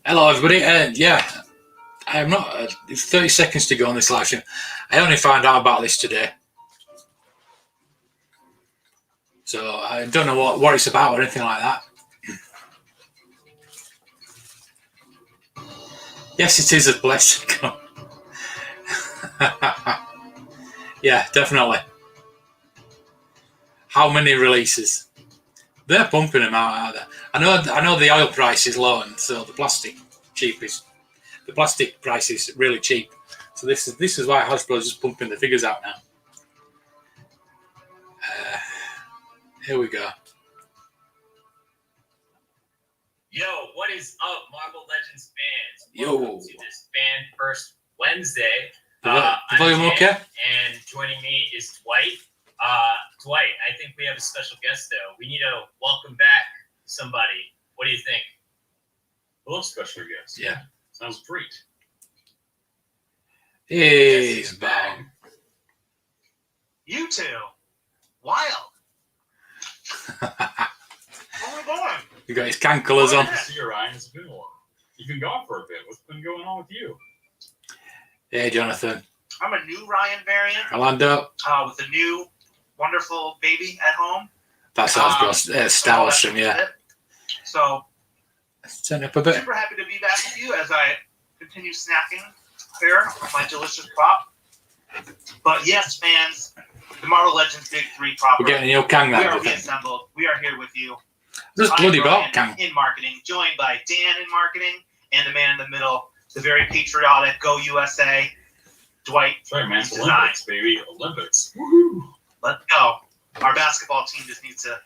Hello, everybody. Yeah, I am not. It's 30 seconds to go on this live stream. I only found out about this today, so I don't know what it's about or anything like that. Yes, it is a blessing. Yeah, definitely. How many releases? They're pumping them out, aren't they? I know the oil price is low, and so the plastic price is really cheap. So this is why Hasbro is just pumping the figures out now. Here we go. Yo, what is up, Marvel Legends fans? Yo. Welcome to this Fan First Wednesday. The volume I'm okay? Dan, and joining me is Dwight. Dwight, I think we have a special guest, though. We need to welcome back somebody. What do you think? Hello, special guest. Yeah. Sounds great. He's back. You two. Wild. Where are we going? You got his can colours on. See you, Ryan. It's been a while. You've been gone for a bit. What's been going on with you? Hey, Jonathan. I'm a new Ryan variant Orlando. with a new wonderful baby at home. That's Hasbro's Star Wars stream, yeah. So, Let's turn up a bit. super happy to be back with you as I continue snacking here with my delicious pop. But yes, fans, the Marvel Legends Big 3 proper. We're getting a new can We are now, I think. reassembled. We are here with you. Just I'm bloody Ryan belt can. in marketing, joined by Dan in marketing, and the man in the middle, the very patriotic Go USA, Dwight. That's right, man. It's Design. Olympics, baby. Olympics. Woohoo! Let's go. Our basketball team just needs to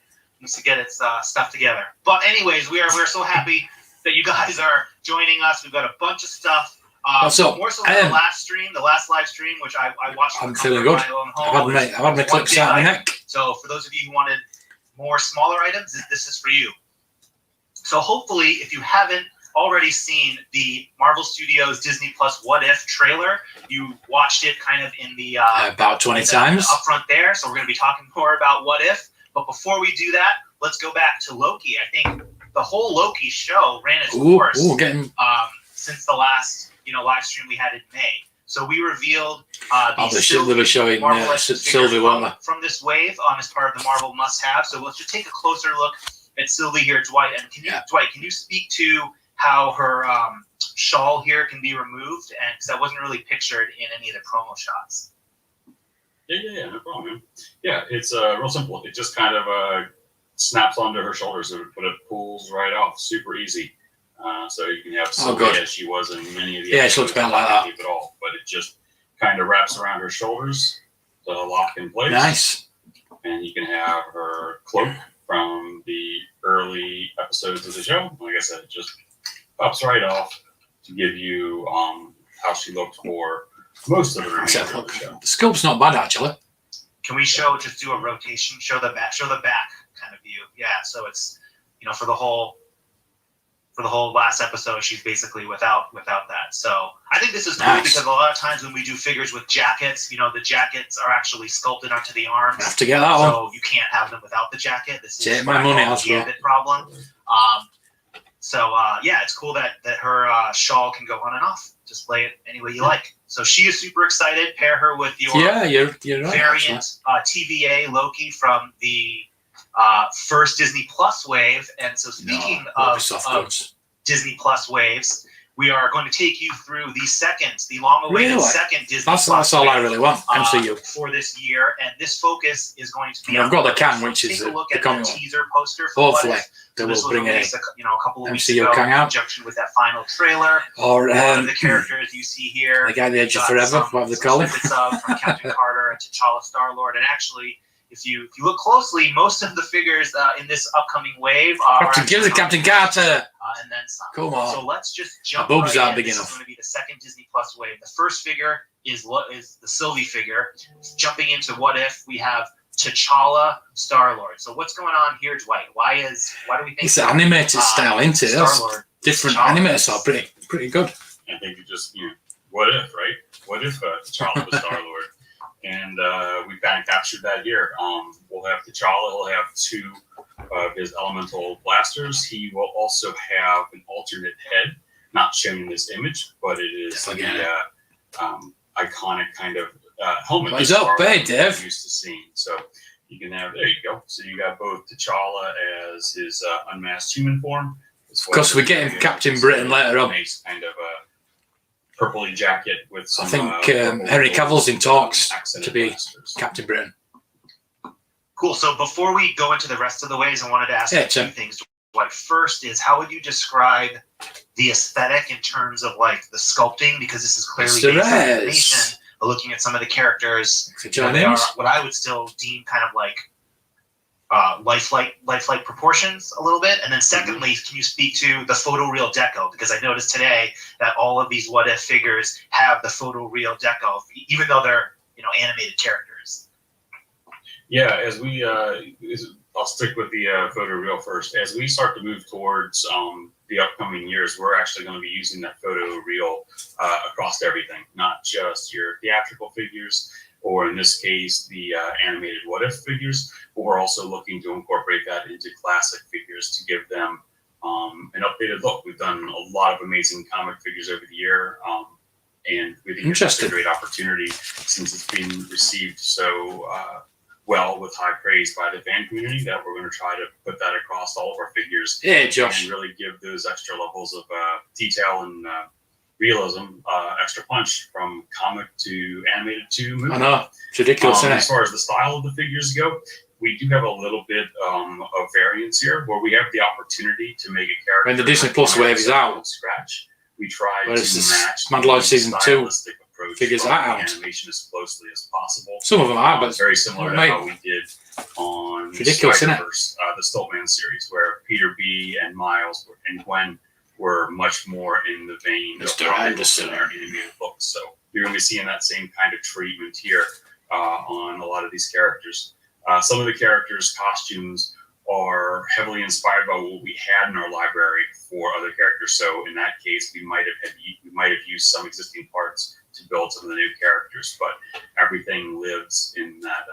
get its stuff together. But anyways, we're so happy that you guys are joining us. We've got a bunch of stuff. What's up? More so than the last live stream, which I watched. I'm feeling good. My own home. I've had my clips out my neck. So for those of you who wanted more smaller items, this is for you. So hopefully, if you haven't already seen the Marvel Studios Disney Plus What If trailer, you watched it kind of in the About 20 times. up front there. So we're going to be talking more about What If. But before we do that, let's go back to Loki. I think the whole Loki show ran its course since the last live stream we had in May. So we revealed they were showing Sylvie, weren't they? from this wave as part of the Marvel must-have. So let's just take a closer look at Sylvie here, Dwight. And Dwight, can you speak to how her shawl here can be removed? And because that wasn't really pictured in any of the promo shots. Yeah, no problem, man. Yeah, it's real simple. It just kind of snaps onto her shoulders, but it pulls right off. Super easy. So you can have Sylvie as she was in many of the she looks better like that. Keep it all, but it just kind of wraps around her shoulders to lock in place. Nice. And you can have her cloak from the early episodes of the show. Like I said, it just pops right off to give you how she looked for most of the remainder of the show. The sculpt's not bad, actually. Can we just do a rotation, show the back kind of view? Yeah, so it's for the whole last episode, she's basically without that. So I think this is cool because a lot of times when we do figures with jackets, the jackets are actually sculpted onto the arms. I have to get that one. So you can't have them without the jacket. This is my money the gambit problem. It's cool that her shawl can go on and off. Just lay it any way you like. So she is super excited. Pair her with your you're right, variant TVA Loki from the first Disney Plus wave. And so speaking of Disney Plus waves, we are going to take you through the long-awaited second Disney Plus That's all I really want. MCU. For this year. And this focus is going to be I've got the can, which is take a look the at comic the one. teaser poster for Hopefully, so they will bring a couple of weeks MCU ago can in out. conjunction with that final trailer. Or One of the characters you see here. the guy the Edge of Forever, whatever they call him. From Captain Carter and T'Challa Star-Lord. And actually, if you look closely, most of the figures in this upcoming wave are Captain Carter. And then some. Come on. So let's just jump My boobs right are in. big This enough. is going to be the second Disney Plus wave. The first figure is the Sylvie figure. Jumping into What If, we have T'Challa Star-Lord. So what's going on here, Dwight? Why do we think it's an animated style, isn't it? That's different. Animators are pretty good. I think you just what if, right? What if T'Challa was Star-Lord? And we kind of captured that here. We'll have T'Challa. He'll have two of his elemental blasters. He will also have an alternate head not shown in this image, but it is the iconic kind of helmet. What's up, hey, Dave? Used to seeing. So you can have, there you go. So you got both T'Challa as his unmasked human form. Of course, we're getting Captain Britain later on. Nice kind of a purpley jacket with some. I think Henry Cavill's in talks to be Captain Britain. Cool. So before we go into the rest of the ways, I wanted to ask you two things. Like, first is, how would you describe the aesthetic in terms of like the sculpting? Because this is clearly based on animation. But looking at some of the characters, they are what I would still deem kind of like lifelike proportions a little bit. And then secondly, can you speak to the photoreal deco? Because I noticed today that all of these What If figures have the photoreal deco, even though they're animated characters. Yeah, as we I'll stick with the photoreal first. As we start to move towards the upcoming years, we're actually going to be using that photoreal across everything, not just your theatrical figures, or in this case, the animated What If figures, but we're also looking to incorporate that into classic figures to give them an updated look. We've done a lot of amazing comic figures over the year, and we think it's a great opportunity since it's been received so well with high praise by the fan community that we're going to try to put that across all of our figures. Yeah, Josh. And really give those extra levels of detail and realism, extra punch from comic to animated to movie. I know. It's ridiculous, isn't it? As far as the style of the figures go, we do have a little bit of variance here where we have the opportunity to make a character. When the Disney Plus wave is out, scratch, we try to match Mandalorian Season 2 figures out animation as closely as possible. Some of them are, but it's very similar to how we did on ridiculous, isn't it? The Stoltman series, where Peter B. and Miles and Gwen were much more in the vein of their animated books. So you're going to be seeing that same kind of treatment here on a lot of these characters. Some of the characters' costumes are heavily inspired by what we had in our library for other characters. So in that case, we might have used some existing parts to build some of the new characters, but everything lives in that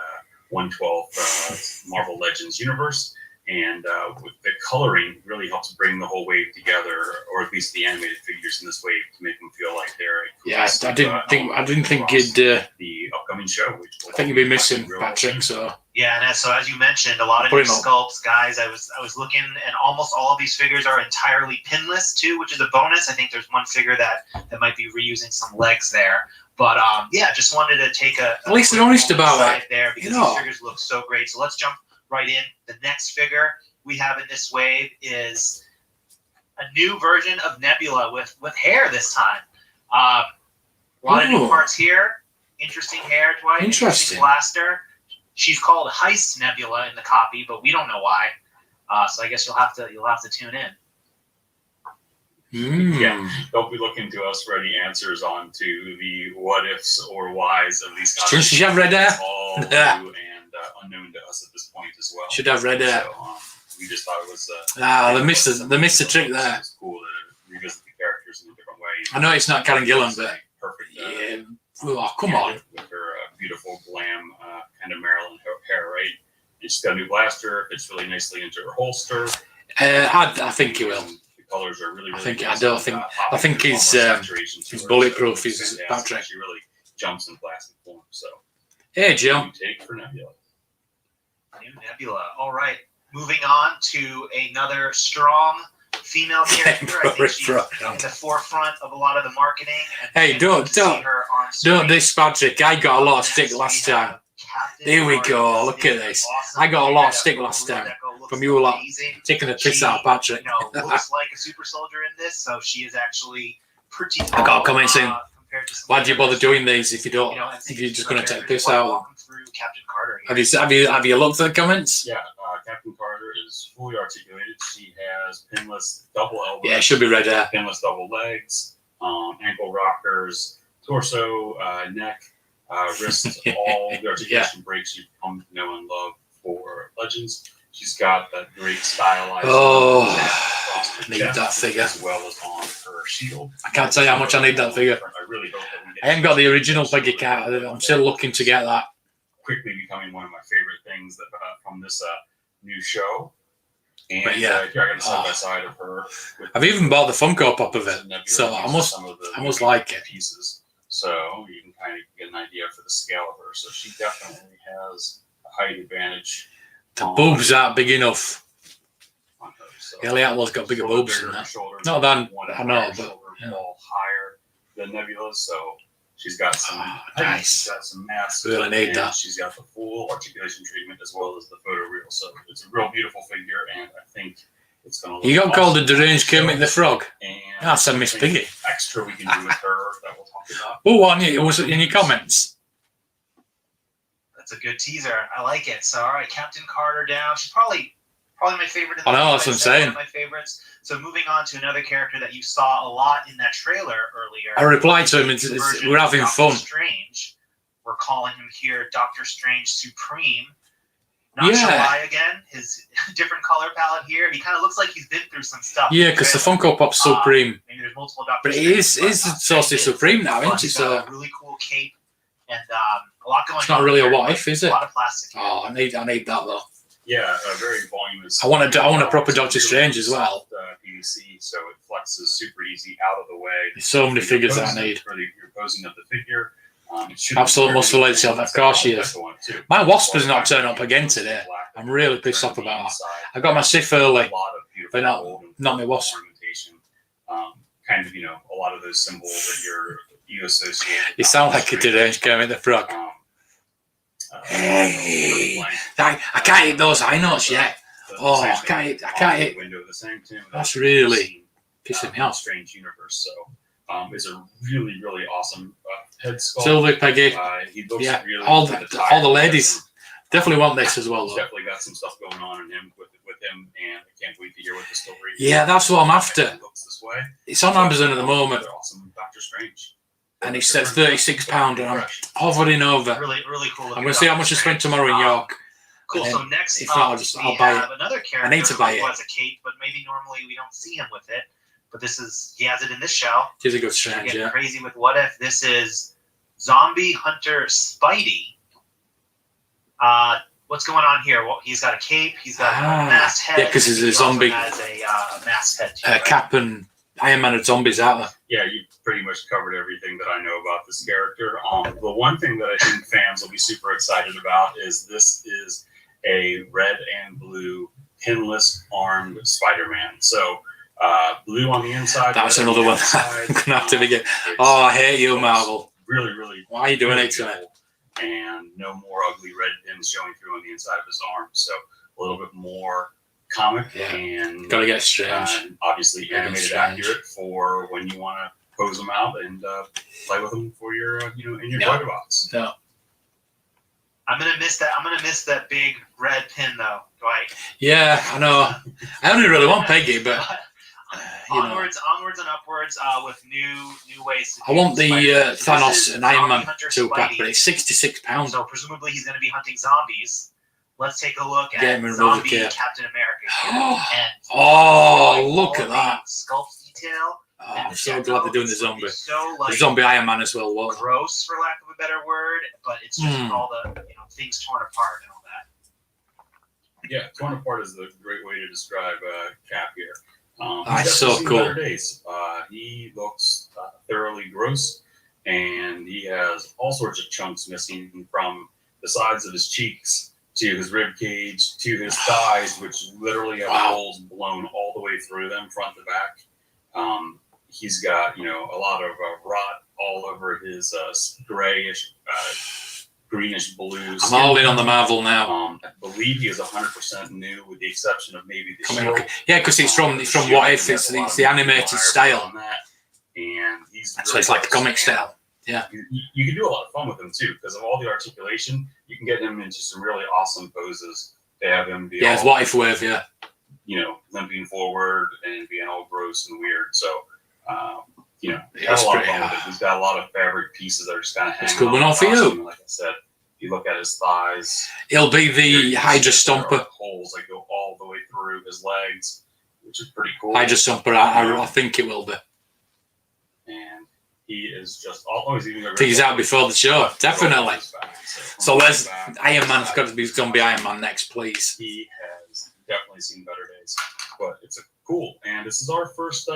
112 Marvel Legends universe. And with the coloring really helps bring the whole wave together, or at least the animated figures in this wave, to make them feel like they're. I didn't think you'd. The upcoming show. I think you'd be missing Patrick. So yeah, and so as you mentioned, a lot of these sculpts, guys. I was looking, and almost all of these figures are entirely pinless too, which is a bonus. I think there's one figure that might be reusing some legs there. But yeah, just wanted to take at least they're honest about it there, because these figures look so great. So let's jump right in. The next figure we have in this wave is a new version of Nebula with hair this time. A lot of new parts here. Interesting hair, Dwight. Interesting blaster. She's called Heist Nebula in the copy, but we don't know why. So I guess you'll have to tune in. Yeah, don't be looking to us for any answers on to the what ifs or whys of these costumes. Should have red hair. All new and unknown to us at this point as well. Should have red hair. So, we just thought it was. They missed the trick there. It's cool to revisit the characters in a different way. I know it's not Karen Gillan, but perfect. Yeah. Oh, come on. With her beautiful glam kind of Marilyn hair, right? And she's got a new blaster. Fits really nicely into her holster. I think he will. The colors are really. I think his bulletproof is Patrick. She really jumps in plastic form. So. Hey, Joe. Take for Nebula. New Nebula. All right. Moving on to another strong female character. I think she's in the forefront of a lot of the marketing. Hey, don't diss Patrick. I got a lot of stick last time. Here we go. Look at this. I got a lot of stick last time from you lot taking the piss out of Patrick. Looks like a super soldier in this, so she is actually pretty. I got a comment saying, why do you bother doing these if you're just going to take the piss out? Captain Carter. Have you looked at the comments? Yeah, Captain Carter is fully articulated. She has pinless double elbows. Yeah, it should be red hair. Pinless double legs, ankle rockers, torso, neck, wrist, all the articulation breaks you've come to know and love for Legends. She's got that great stylized. I need that figure. As well as on her shield. I can't tell you how much I need that figure. I really hope that we get. I haven't got the original figure count. I'm still looking to get that. Quickly becoming one of my favorite things that from this new show. And But yeah. here I got a side by side of her. I've even bought the Funko Pop of it, Nebula so I uses some of must like it. Pieces, so you can kind of get an idea for the scale of her. So she definitely has a height advantage. The boobs aren't big enough. On her. So Eliatla's got bigger boobs than that. Not than I know, but yeah. Fall higher than Nebula, so she's got some nice. She's got some mass. Really need that. She's got the full articulation treatment as well as the photoreal. So it's a real beautiful figure, and I think it's going to. You got called a deranged Kermit the Frog. And That's a Miss Piggy. Extra we can do with her that we'll talk about. Oh, what was it in your comments? That's a good teaser. I like it. So, all right, Captain Carter down. She's probably my favorite. In the I know, game. that's what I'm saying. One of my favorites. So, moving on to another character that you saw a lot in that trailer earlier. I replied to him. We're having fun. Strange. We're calling him here Doctor Strange Supreme. Not sure Yeah. why again. His different color palette here. He kind of looks like he's been through some stuff. Yeah, because the Funko Pop's Supreme. Maybe there's multiple Doctor But it Strange, is Saucy Supreme now, isn't it? He's So got a really cool cape and a lot going on. it's not really a here. what if, is it? A lot of plastic. Oh, I need that though. Yeah, very voluminous. I want a proper Doctor Strange as well. PVC, so it flexes super easy out of the way. There's so many For your figures that I posing- need. For your posing of the figure. Absolute muscle legs, of course she is. My Wasp has not turned up again today. I'm really pissed off about that. I got my Sif early, but not my Wasp. Kind of, a lot of those symbols that you associate. You sound like a deranged Kermit the Frog. Hey, I can't eat those high notes yet. Oh, I can't eat. That's really pissing me off. Strange universe. So, it's a really, really awesome head sculpt. Sylvie, Peggy, He looks yeah, really all the ladies definitely want this as well. He's Though. definitely got some stuff going on in him with him, and I can't wait to hear what the story. Yeah, that's what I'm after. Looks this way. It's on Amazon at the moment, Awesome Doctor Strange. and it's at £36, and I'm hovering over. Really, really cool. I'm going to see how much I spend tomorrow in York. Cool. And So next if not, up, I'll we buy have it. another character I need to buy it. who has a cape, but maybe normally we don't see him with it. But he has it in this show. He's a good We're Strange, getting yeah. crazy with what if. This is Zombie Hunter Spidey. What's going on here? Well, he's got a cape. He's got a masked head. Yeah, 'cause he's a He also zombie. has a masked head too. Right? Cap and Iron Man and zombies out there. Yeah, you pretty much covered everything that I know about this character. The one thing that I think fans will be super excited about is this is a red and blue pinless armed Spider-Man. So blue on the inside. That's red on another the one. outside. I'm gonna have to begin. It's Oh, I hate you, Marvel. Really, really. Why are you doing really it to me? cool. And no more ugly red pins showing through on the inside of his arm. So a little bit more comic and Gotta get Strange. obviously Gotta get animated Strange. accurate for when you want to pose them out and play with them for your in your Yeah. toy box. No. I'm gonna miss that. I'm gonna miss that big red pin though, Dwight. Yeah, I know. I only really want Peggy, but you know. Onwards and upwards with new ways to I want the Spider-Man. This Thanos is and Iron Zombie Man Hunter 2-pack, Spidey. but it's £66. So presumably he's going to be hunting zombies. Let's take a look Get at him in zombie another kit. Captain America. here. And Oh, look at that. Sculpt detail. Oh, and I'm the so demo glad they're doing the is gonna zombie. be So The like zombie Iron Man as well. What? gross, for lack of a better word, but it's just Hmm. all the things torn apart and all that. Yeah, torn apart is the great way to describe Cap here. That's he's so definitely seen cool. better days. He looks thoroughly gross, and he has all sorts of chunks missing from the sides of his cheeks to his rib cage to his thighs, which literally have holes blown all the way through them, front to back. He's got a lot of rot all over his grayish, greenish blue. I'm all in on the Marvel now. I believe he is 100% new, with the exception of maybe the Coming shield. up. Yeah, because it's from What If. It's the animated style. On that, and he's So it's like the comic style. Yeah. You can do a lot of fun with him too, because of all the articulation. You can get him into some really awesome poses. They have him be Yeah, it's all, What If wave. Yeah. limping forward and being all gross and weird. So, he's It's got a lot of pretty, fun with it. He's got a lot of fabric pieces that are just kind of hanging. It's good on one the on for you. costume. Like I said, if you look at his thighs. He'll be the you can Hydra see there are Stomper. holes that go all the way through his legs, which is pretty cool. Hydra Stomper. I think it will be. And he is just always even. I think he's out before the show. Definitely. So let's. Iron Man's got to be Zombie Iron Man next, please. He has definitely seen better days. But it's cool, and this is our first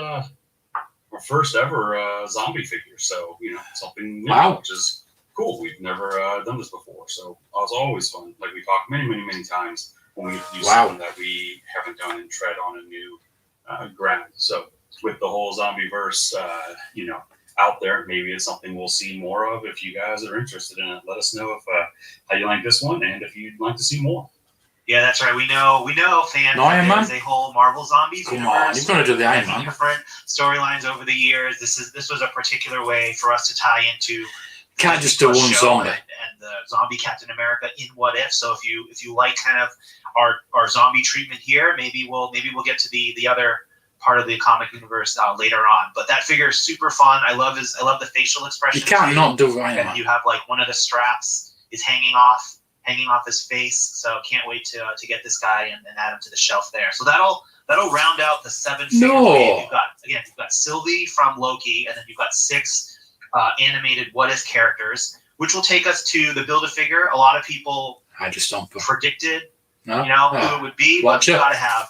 ever zombie figure. So something new, Wow. which is cool. We've never done this before, so it's always fun. Like we talked many times when we do something that we haven't done and tread on a new ground. So with the whole zombie verse, out there, maybe it's something we'll see more of. If you guys are interested in it, let us know if how you like this one and if you'd like to see more. Yeah, that's right. We know, fans. Iron Man? There's a whole Marvel Zombies Come universe. on, you're going to do the Iron Man. Different storylines over the years. This was a particular way for us to tie into. Can't just do one zombie. And the zombie Captain America in What If. So if you like kind of our zombie treatment here, maybe we'll get to the other part of the comic universe later on. But that figure is super fun. I love the facial expression. You can't not do Iron Man. You have like one of the straps is hanging off his face. So can't wait to get this guy and add him to the shelf there. So that'll round out the 7 figure wave. You've got Sylvie from Loki, and then you've got 6 animated What If characters, which will take us to the Build-A-Figure. A lot of people predicted who it would be, but you gotta have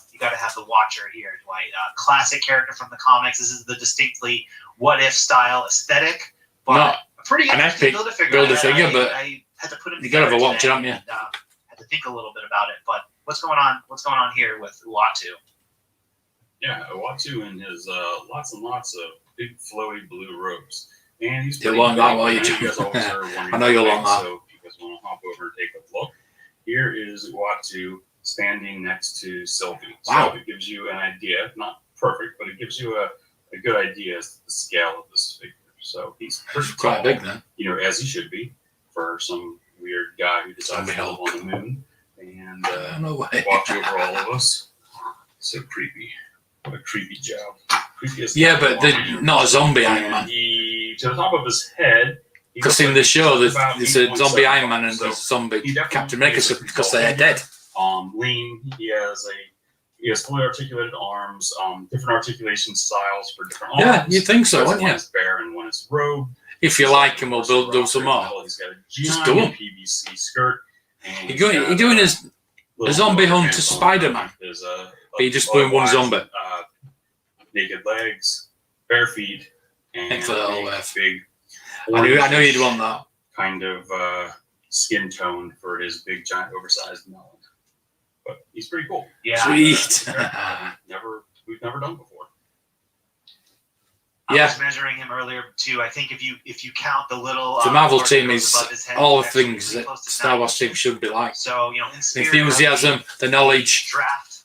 the Watcher here, Dwight. Classic character from the comics. This is the distinctly What If style aesthetic, but a pretty interesting Build-A-Figure. But I had to put him. You gotta have a Watcher, haven't you? Had to think a little bit about it. But what's going on here with Uatu? Yeah, Uatu and his lots and lots of big flowy blue robes. And he's you want that while you I know you'll want that. So if you guys want to hop over and take a look, here is Uatu standing next to Sylvie. Wow. So it gives you an idea, not perfect, but it gives you a good idea as to the scale of this figure. So he's pretty quite tall, big then. As he should be for some weird guy who decided to live on the moon and watch over all of us. So creepy. What a creepy job. Creepiest. Yeah, but not a zombie Iron Man. To the top of his head. Because in the show, there's a zombie Iron Man and there's a zombie Captain America because they're dead. Lean. He has fully articulated arms. Different articulation styles for different arms. Yeah, you think so, wouldn't you? One is bare and one is robe. If you like him, we'll do some more. He's got a Just do him. PVC skirt. You're doing a zombie hunt to Spider-Man. But you're just doing one zombie. Naked legs, bare feet, and big. I know you'd want that. Kind of skin tone for his big, giant, oversized melon. But he's pretty cool. Yeah. Sweet. We've never done before. I was measuring him earlier too. I think if you count the little the Marvel team is head, all the things that Star Wars team should be like. So enthusiasm, the knowledge, draft,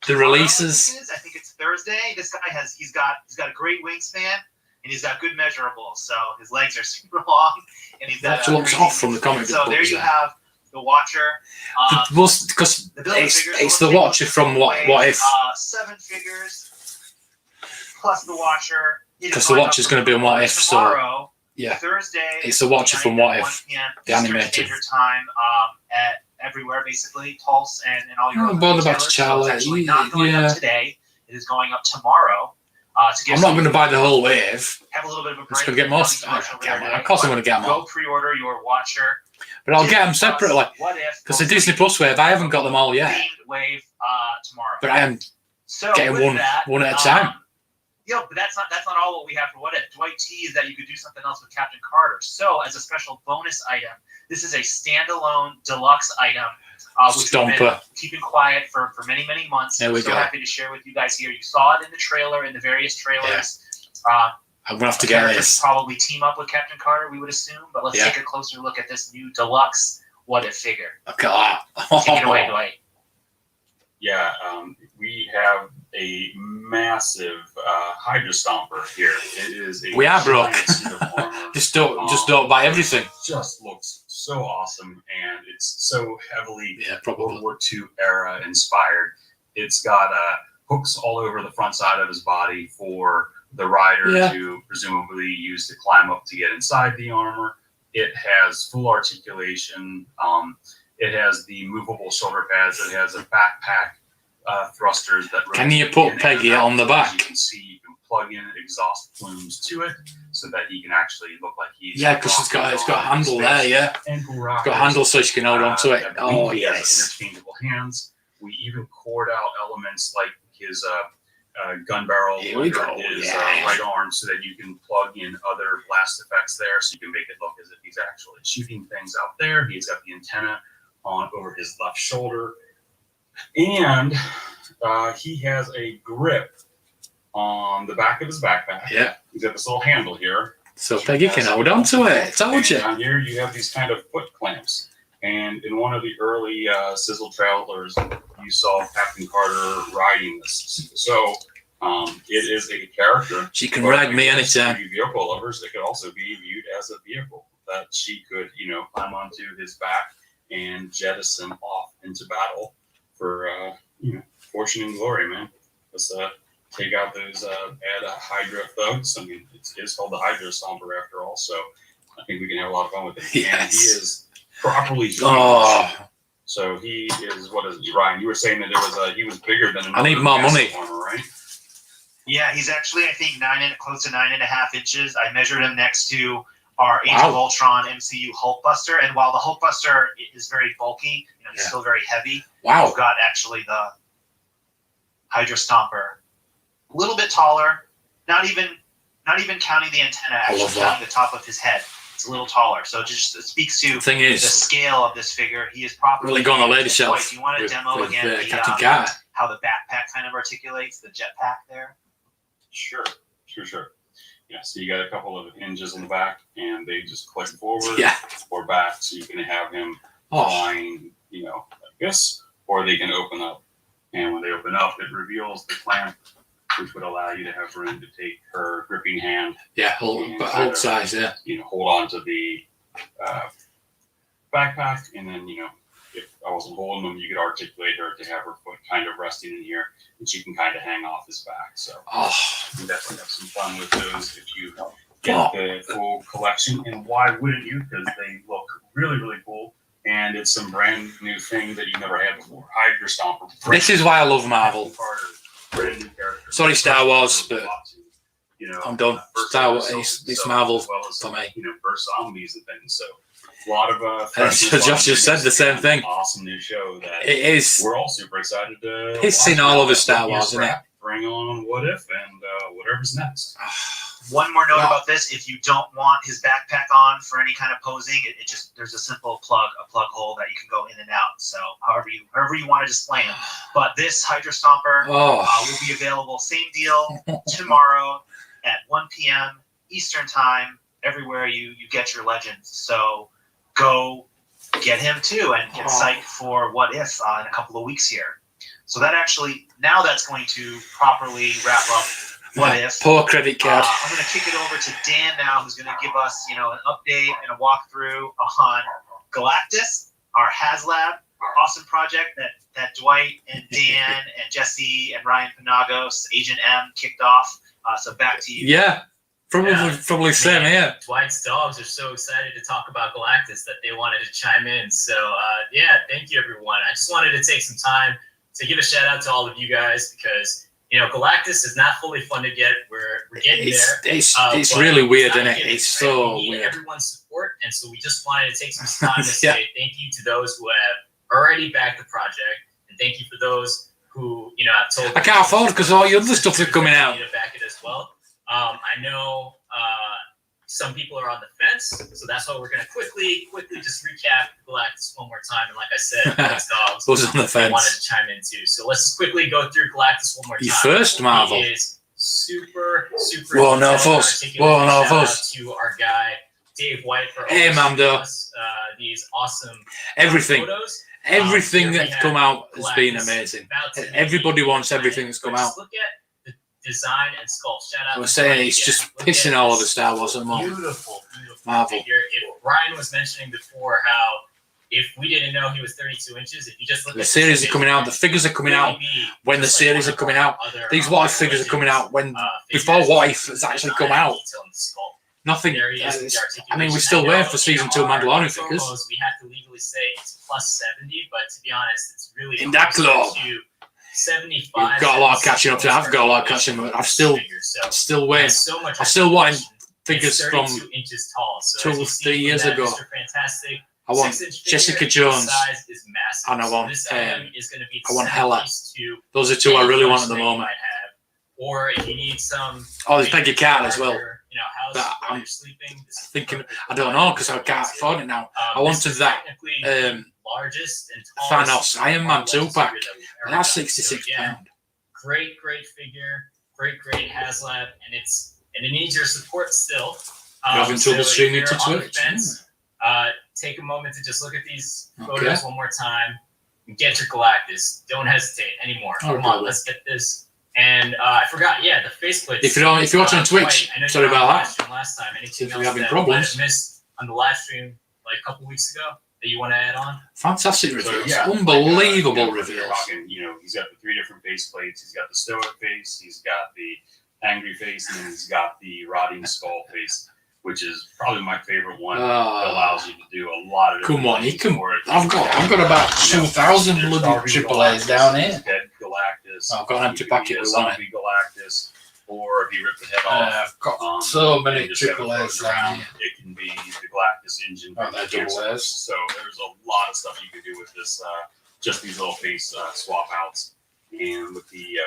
the releases. I think it's Thursday. This guy he's got a great wingspan and he's got good measurables. So his legs are super long and he's got. That looks off from the comic book. So there you have the Watcher. Because it's the Watcher from What If. 7 figures. Plus the Watcher. Because the Watcher's going to be on What If, tomorrow, so yeah. Thursday. It's the Watcher from What If, the animated. Time at everywhere basically, Pulse and all your. I'm bothered about Charlie. So it's actually not going up today. It is going up tomorrow. I'm not going to buy the whole wave. Have a little bit of a break. I'm just going to get most. Of course, I'm going to get them all. Go pre-order your Watcher. But I'll get them separately. Because the Disney Plus wave, I haven't got them all yet. Wave tomorrow. But I am getting one at a time. Yeah, but that's not all what we have for What If. Dwight teased that you could do something else with Captain Carter. So, as a special bonus item, this is a standalone deluxe item, which we've been keeping quiet for many, many months. There we go. Happy to share with you guys here. You saw it in the trailer, in the various trailers. Yeah. I'm going to have to get this. Probably team up with Captain Carter, we would assume. But let's take a closer look at this new deluxe What If figure. Look at that. Take it away, Dwight. Yeah, we have a massive Hydra Stomper here. It is a we are broke. just don't buy everything. Just looks so awesome, and it's so heavily World War II era inspired. It's got hooks all over the front side of his body for the rider to presumably use to climb up to get inside the armor. It has full articulation. It has the movable shoulder pads. It has a backpack thrusters that. Can you put Peggy on the back? You can see you can plug in exhaust plumes to it so that he can actually look like he's. Yeah, because it's got a handle there. Yeah, and it's got a handle so she can hold on to it. Oh yes. Interchangeable hands. We even cored out elements like his gun barrel, Here we go. his right arm, so that you can plug in other blast effects there, so you can make it look as if he's actually shooting things out there. He's got the antenna on over his left shoulder, and he has a grip on the back of his backpack. Yeah. He's got this little handle here. So Peggy can hold on to it. Told you. Down here, you have these kind of foot clamps. And in one of the early Sizzle trailers, you saw Captain Carter riding this. So it is a character. She can ride me anytime. For you vehicle lovers, it could also be viewed as a vehicle that she could, climb onto his back and jettison off into battle for, fortune and glory, man. Let's take out those bad Hydra thugs. I mean, it's called the Hydra Stomper after all, so I think we can have a lot of fun with it. Yes. And he is properly huge. So he is, what is it, Ryan? You were saying that he was bigger than I need more money. Armor, right? Yeah, he's actually, I think, close to 9.5 inches. I measured him next to our Age of Ultron MCU Hulkbuster, and while the Hulkbuster is very bulky, he's still very heavy. Wow. We've got actually the Hydra Stomper, a little bit taller, not even counting the antenna, actually counting the top of his head. It's a little taller, so it speaks to the scale of this figure. He is properly really going on the lady shelf. Do you want to demo again how the backpack kind of articulates the jetpack there? Sure. Yeah, so you got a couple of hinges on the back, and they just click forward or back, so you can have him flying, like this, or they can open up. And when they open up, it reveals the clamp, which would allow you to have room to take her gripping hand. Yeah, hold size, yeah. Hold on to the backpack, and then, if I wasn't holding them, you could articulate her to have her foot kind of resting in here, and she can kind of hang off his back. So you can definitely have some fun with those if you get the full collection. And why wouldn't you? Because they look really, really cool. And it's some brand new thing that you've never had before. Hydra Stomper. This is why I love Marvel. Brand new character. Sorry, Star Wars, but I'm done. Star Wars, it's Marvel for me. First zombies and things. So a lot of Josh just said the same thing. Awesome new show that it is. We're all super excited to pissing all over Star Wars, isn't it? Bring on What If and whatever's next. One more note about this: if you don't want his backpack on for any kind of posing, it just there's a simple plug hole that you can go in and out. So however you want to display him. But this Hydra Stomper will be available. Same deal tomorrow at 1 p.m. Eastern time. Everywhere you get your Legends. So go get him too and get psyched for What If in a couple of weeks here. So that actually that's going to properly wrap up What If. Poor credit card. I'm going to kick it over to Dan now, who's going to give us, an update and a walkthrough on Galactus, our HasLab awesome project that Dwight and Dan and Jesse and Ryan Panagos, Agent M, kicked off. So back to you. Yeah, probably same here. Dwight's dogs are so excited to talk about Galactus that they wanted to chime in. So thank you everyone. I just wanted to take some time to give a shout out to all of you guys because Galactus is not fully funded yet. We're getting there. It's really weird, isn't it? It's so we need weird. Everyone's support, and so we just wanted to take some time to say thank you to those who have already backed the project, and thank you for those who have told. I can't afford because all your other stuff is coming out. To back it as well. I know some people are on the fence, so that's why we're going to quickly just recap Galactus one more time. And like I said, dogs Who's on the fence? Wanted to chime in too. So let's just quickly go through Galactus one more time. You first, Marvel. He is super. Whoa, no fuss. Whoa, no fuss. To our guy Dave White for these awesome everything. Photos. Everything that's come out has been amazing. Everybody wants everything that's come out. Look at the design and sculpt. Shout out. I was saying it's just pissing all over Star Wars and more. Beautiful Marvel. figure. If Brian was mentioning before how if we didn't know he was 32 inches, if you just look the at series are coming out, the figures are coming out when the series are coming out. These What If figures are coming out when before What If has actually come out. Nothing. I mean, we're still waiting for season 2 Mandalorian figures. We have to legally say it's plus 70, but to be honest, it's really In that club. 75. We've got a lot of catching up to. I've got a lot of catching up. I'm still waiting. I'm still wanting figures from 2 or 3 years ago. I want 6-inch Jessica figure. Jones, The size is massive. and I want, So this item is going to be I want the Hella. centerpiece to Those are two I any really want at collection the that you moment. might have. Or if you need some. Oh, there's Peggy Carter as well. You know, house But while I'm you're sleeping. This is Thinking, perfect I for don't that. know because I can't afford it now. I This wanted is that technically the largest and tallest Thanos Iron Man Marvel 2 Legends pack, figure that we've ever and that's done. So £66. again, great figure, great HasLab, and it needs your support still. You're having trouble if streaming you're to on the Twitch? fence, take a moment to just look at these Okay. photos one more time. And get your Galactus. Don't hesitate anymore. Oh, Come on, good. let's get this. And I forgot, the faceplates. If you're watching on Twitch, sorry about that. Last time, anything If else you're having that problems. I missed on the live stream like a couple weeks ago that you want to add on? Fantastic So, reveals, yeah, unbelievable like, reveals. You're talking, he's got the 3 different face plates. He's got the stoic face. He's got the angry face, and then he's got the rotting skull face, which is probably my favorite one. That allows you to do a lot of. Come on, you things can. for it. I've got about 2,000 There's bloody Starving triple A's Galactus, down here. Dead Galactus. I've got an empty You can packet get with a one. zombie Galactus, or if you rip the head off. I've got and so many just have it triple A's floating down around. here. It can be the Galactus engine. Oh, they're double cancer. A's. So there's a lot of stuff you can do with this. Just these little face swap outs, and with the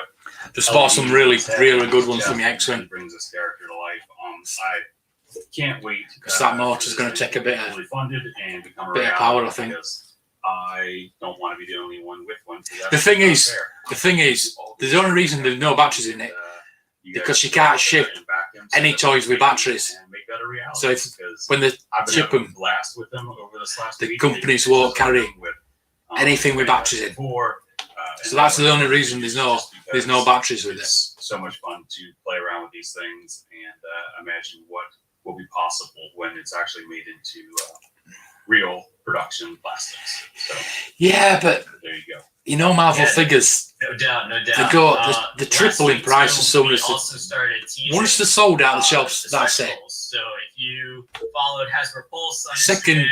There's spot some really good ones from the yeah, X-Wing. brings this character to life. I can't wait. Because that motor's going to take a bit of fully funded and become a bit of reality, power, I think. because I don't want to be the only one with one. The thing is, the only reason there's no batteries in it because you can't ship any toys with batteries. So if when they ship them, with them over this last the week, companies won't carry anything with batteries in. So that's the only reason there's no batteries with it. It's so much fun to play around with these things and imagine what will be possible when it's actually made into real production plastics. So Yeah, but there you go. Marvel figures, No doubt. they go the triple in price as soon as also started teasing, once they're sold out of the shops. the That's it. specials. So if you followed Hasbro Pulse on Second-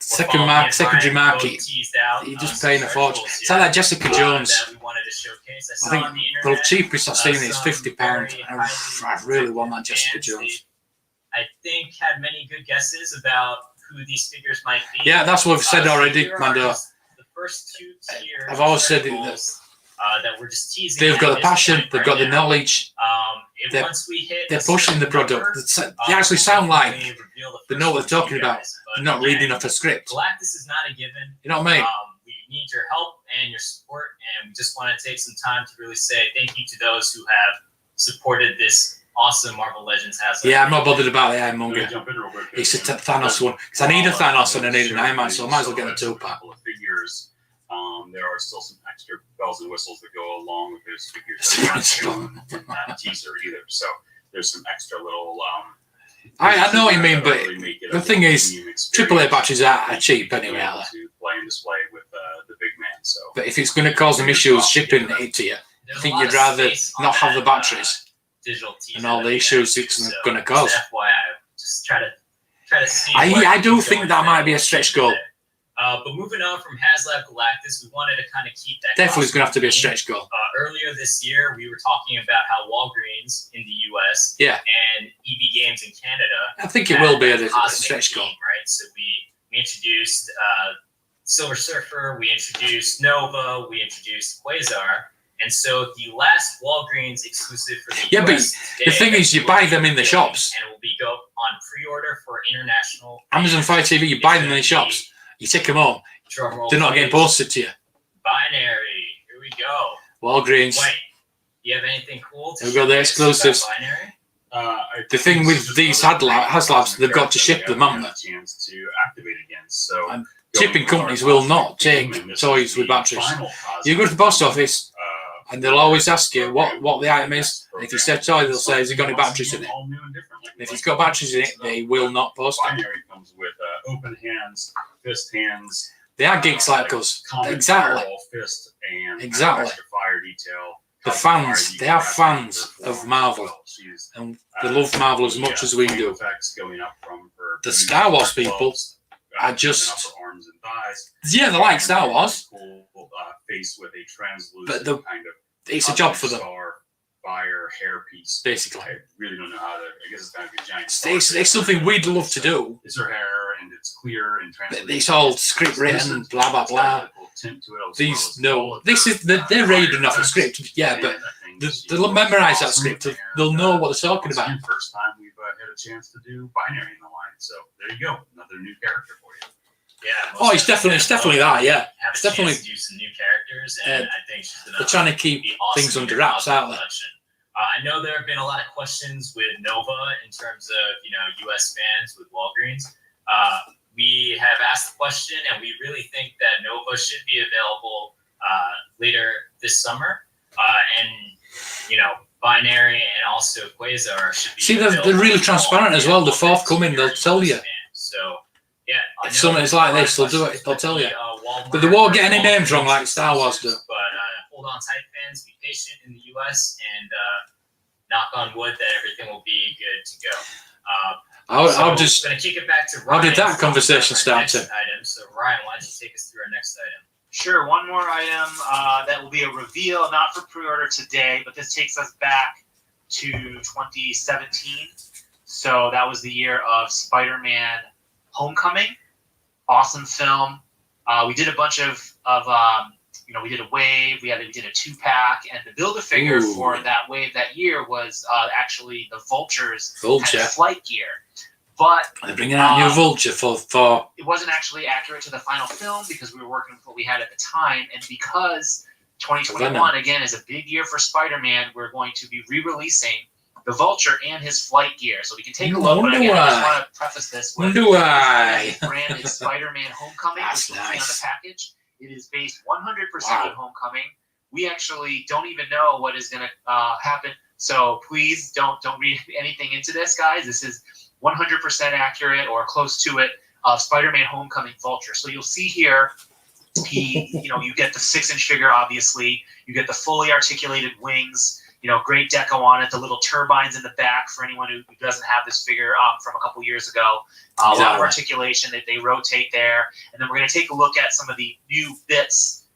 Instagram, Secondary market. teased out, You're just some paying a fortune. specials, It's like that Jessica Jones. that we wanted to showcase. I I think saw on the the internet, cheapest I've seen is some £50. very I really want that Jessica fans, Jones. I think had many good guesses about who these figures might be. Yeah, that's what I've said So already, here are Mando. just the first 2 tiers. I've always said it, that we're just teasing. They've at got the this passion, point they've right got the now. knowledge, they're- Once we hit they're a pushing the certain product. number, They actually sound we'll like reveal the they first know what one they're to you talking about. guys. they're But not again, reading off a script. Galactus is not a given. You know what I mean? We need your help and your support, and we just want to take some time to really say thank you to those who have supported this awesome Marvel Legends Hasbro. Yeah, I'm not bothered about the I'm gonna Ironmonger. jump in real quick. It's a Thanos one. Because I need a Thanos and I need an Iron Man, so I might as well get a 2-pack. Couple of figures. There are still some extra bells and whistles that go along with those figures that aren't shown in that teaser either. So there's some extra little. I know what you mean, that but really make it the a thing is, premium experience. AAA batteries are cheap anyway, To aren't they? play and display with the big man. So But if it's going to cause them issues shipping it to you, There's I a think lot you'd of rather space on not have the that, batteries digital teaser and all that the we issues have, it's so going to cause. just FYI, just try to see. I what do can think go that in might there. be a stretch goal. But moving on from HasLab Galactus, we wanted to kind of keep that. Definitely it's going to have to be a costume stretch goal. Earlier this year, we were talking about how Walgreens in the U.S. Yeah. and EB Games in Canada. I think it will be a Cosmic stretch goal. Team, right? So we introduced Silver Surfer, we introduced Nova, we introduced Quasar, and so the last Walgreens exclusive for the Yeah, but US the thing is, you buy them in the shops. and it will be go on pre-order for international. Amazon Fire TV, you buy them in the shops, you take them home, Drum roll, they're not getting please. posted to you. Binary. Here we go. Walgreens. Wait, you have anything cool to Here we go, the showcase about exclusives. Binary? The thing with these HasLabs, they've got to ship them, haven't they? Chance to activate again. So And shipping companies will not take toys with batteries. You go to the post office and they'll always ask you what the item is. And if you say toy, they'll say, has it got any batteries in it? And if it's got batteries in it, they will not post it. Binary comes with open hands, fist hands. They are geeks like us. Exactly. Fist and Exactly. extra fire detail. The fans, they are fans of Marvel. And they love Marvel as much as we do. The Star Wars people are just, arms and thighs. yeah, they like Star Wars, Cool face with a translucent but the, kind of it's a job for them, star, fire hair piece. basically. I really don't know how to. I guess it's kind of a giant. It's something we'd love to do. It's her hair, and it's clear and transparent. It's all script written, blah blah blah. These they're reading off a script, yeah, but they'll memorize that script. They'll know what they're talking about. First time we've had a chance to do binary in the line, so there you go, another new character for you. Yeah. Oh, it's definitely that. Yeah, it's definitely. To do some new characters, and I think she's gonna. They're trying to keep things under wraps, aren't they? I know there have been a lot of questions with Nova in terms of U.S. fans with Walgreens. We have asked the question, and we really think that Nova should be available later this summer, and Binary and also Quasar should be. See, they're really transparent as well. The forthcoming, they'll tell you. So yeah, if something's like this, they'll do it. They'll tell you. But they won't get any names wrong like Star Wars do. But hold on tight, fans. Be patient in the U.S. and knock on wood that everything will be good to go. I'll just. Going to kick it back to Ryan. How did that conversation start? Item. So Ryan, why don't you take us through our next item? Sure. One more item that will be a reveal, not for pre-order today, but this takes us back to 2017. So that was the year of Spider-Man Homecoming. Awesome film. We did a bunch of we did a wave. We did a 2-pack, and the Build-A-Figure for that wave that year was actually the Vulture's flight gear. But they're bringing out a new Vulture for. It wasn't actually accurate to the final film because we were working with what we had at the time, and because 2021 again is a big year for Spider-Man, we're going to be re-releasing the Vulture and his flight gear. So we can take a look. But again, I just want to preface this with this brand is Spider-Man Homecoming, which will be on the package. It is based 100% on Homecoming. We actually don't even know what is going to happen. So please don't read anything into this, guys. This is 100% accurate or close to it of Spider-Man Homecoming Vulture. So you'll see here, you get the 6-inch figure, obviously. You get the fully articulated wings, great deco on it, the little turbines in the back for anyone who doesn't have this figure from a couple years ago. A lot of articulation that they rotate there. And then we're going to take a look at some of the new bits,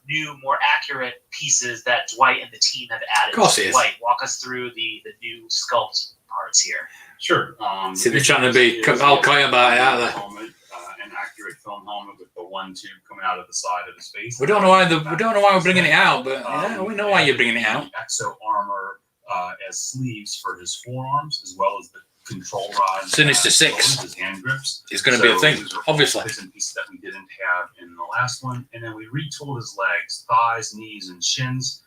new, more accurate pieces that Dwight and the team have added. Of course he is. Dwight, walk us through the new sculpt parts here. Sure. See, they're trying to be all coy about it, aren't they? An accurate film helmet with the one tube coming out of the side of the space. We don't know why we're bringing it out, but we know why you're bringing it out. Exo armor as sleeves for his forearms, as well as the control rod. Sinister Six. His hand grips. It's going to be a thing, obviously. Bits and pieces that we didn't have in the last one, and then we retooled his legs, thighs, knees, and shins.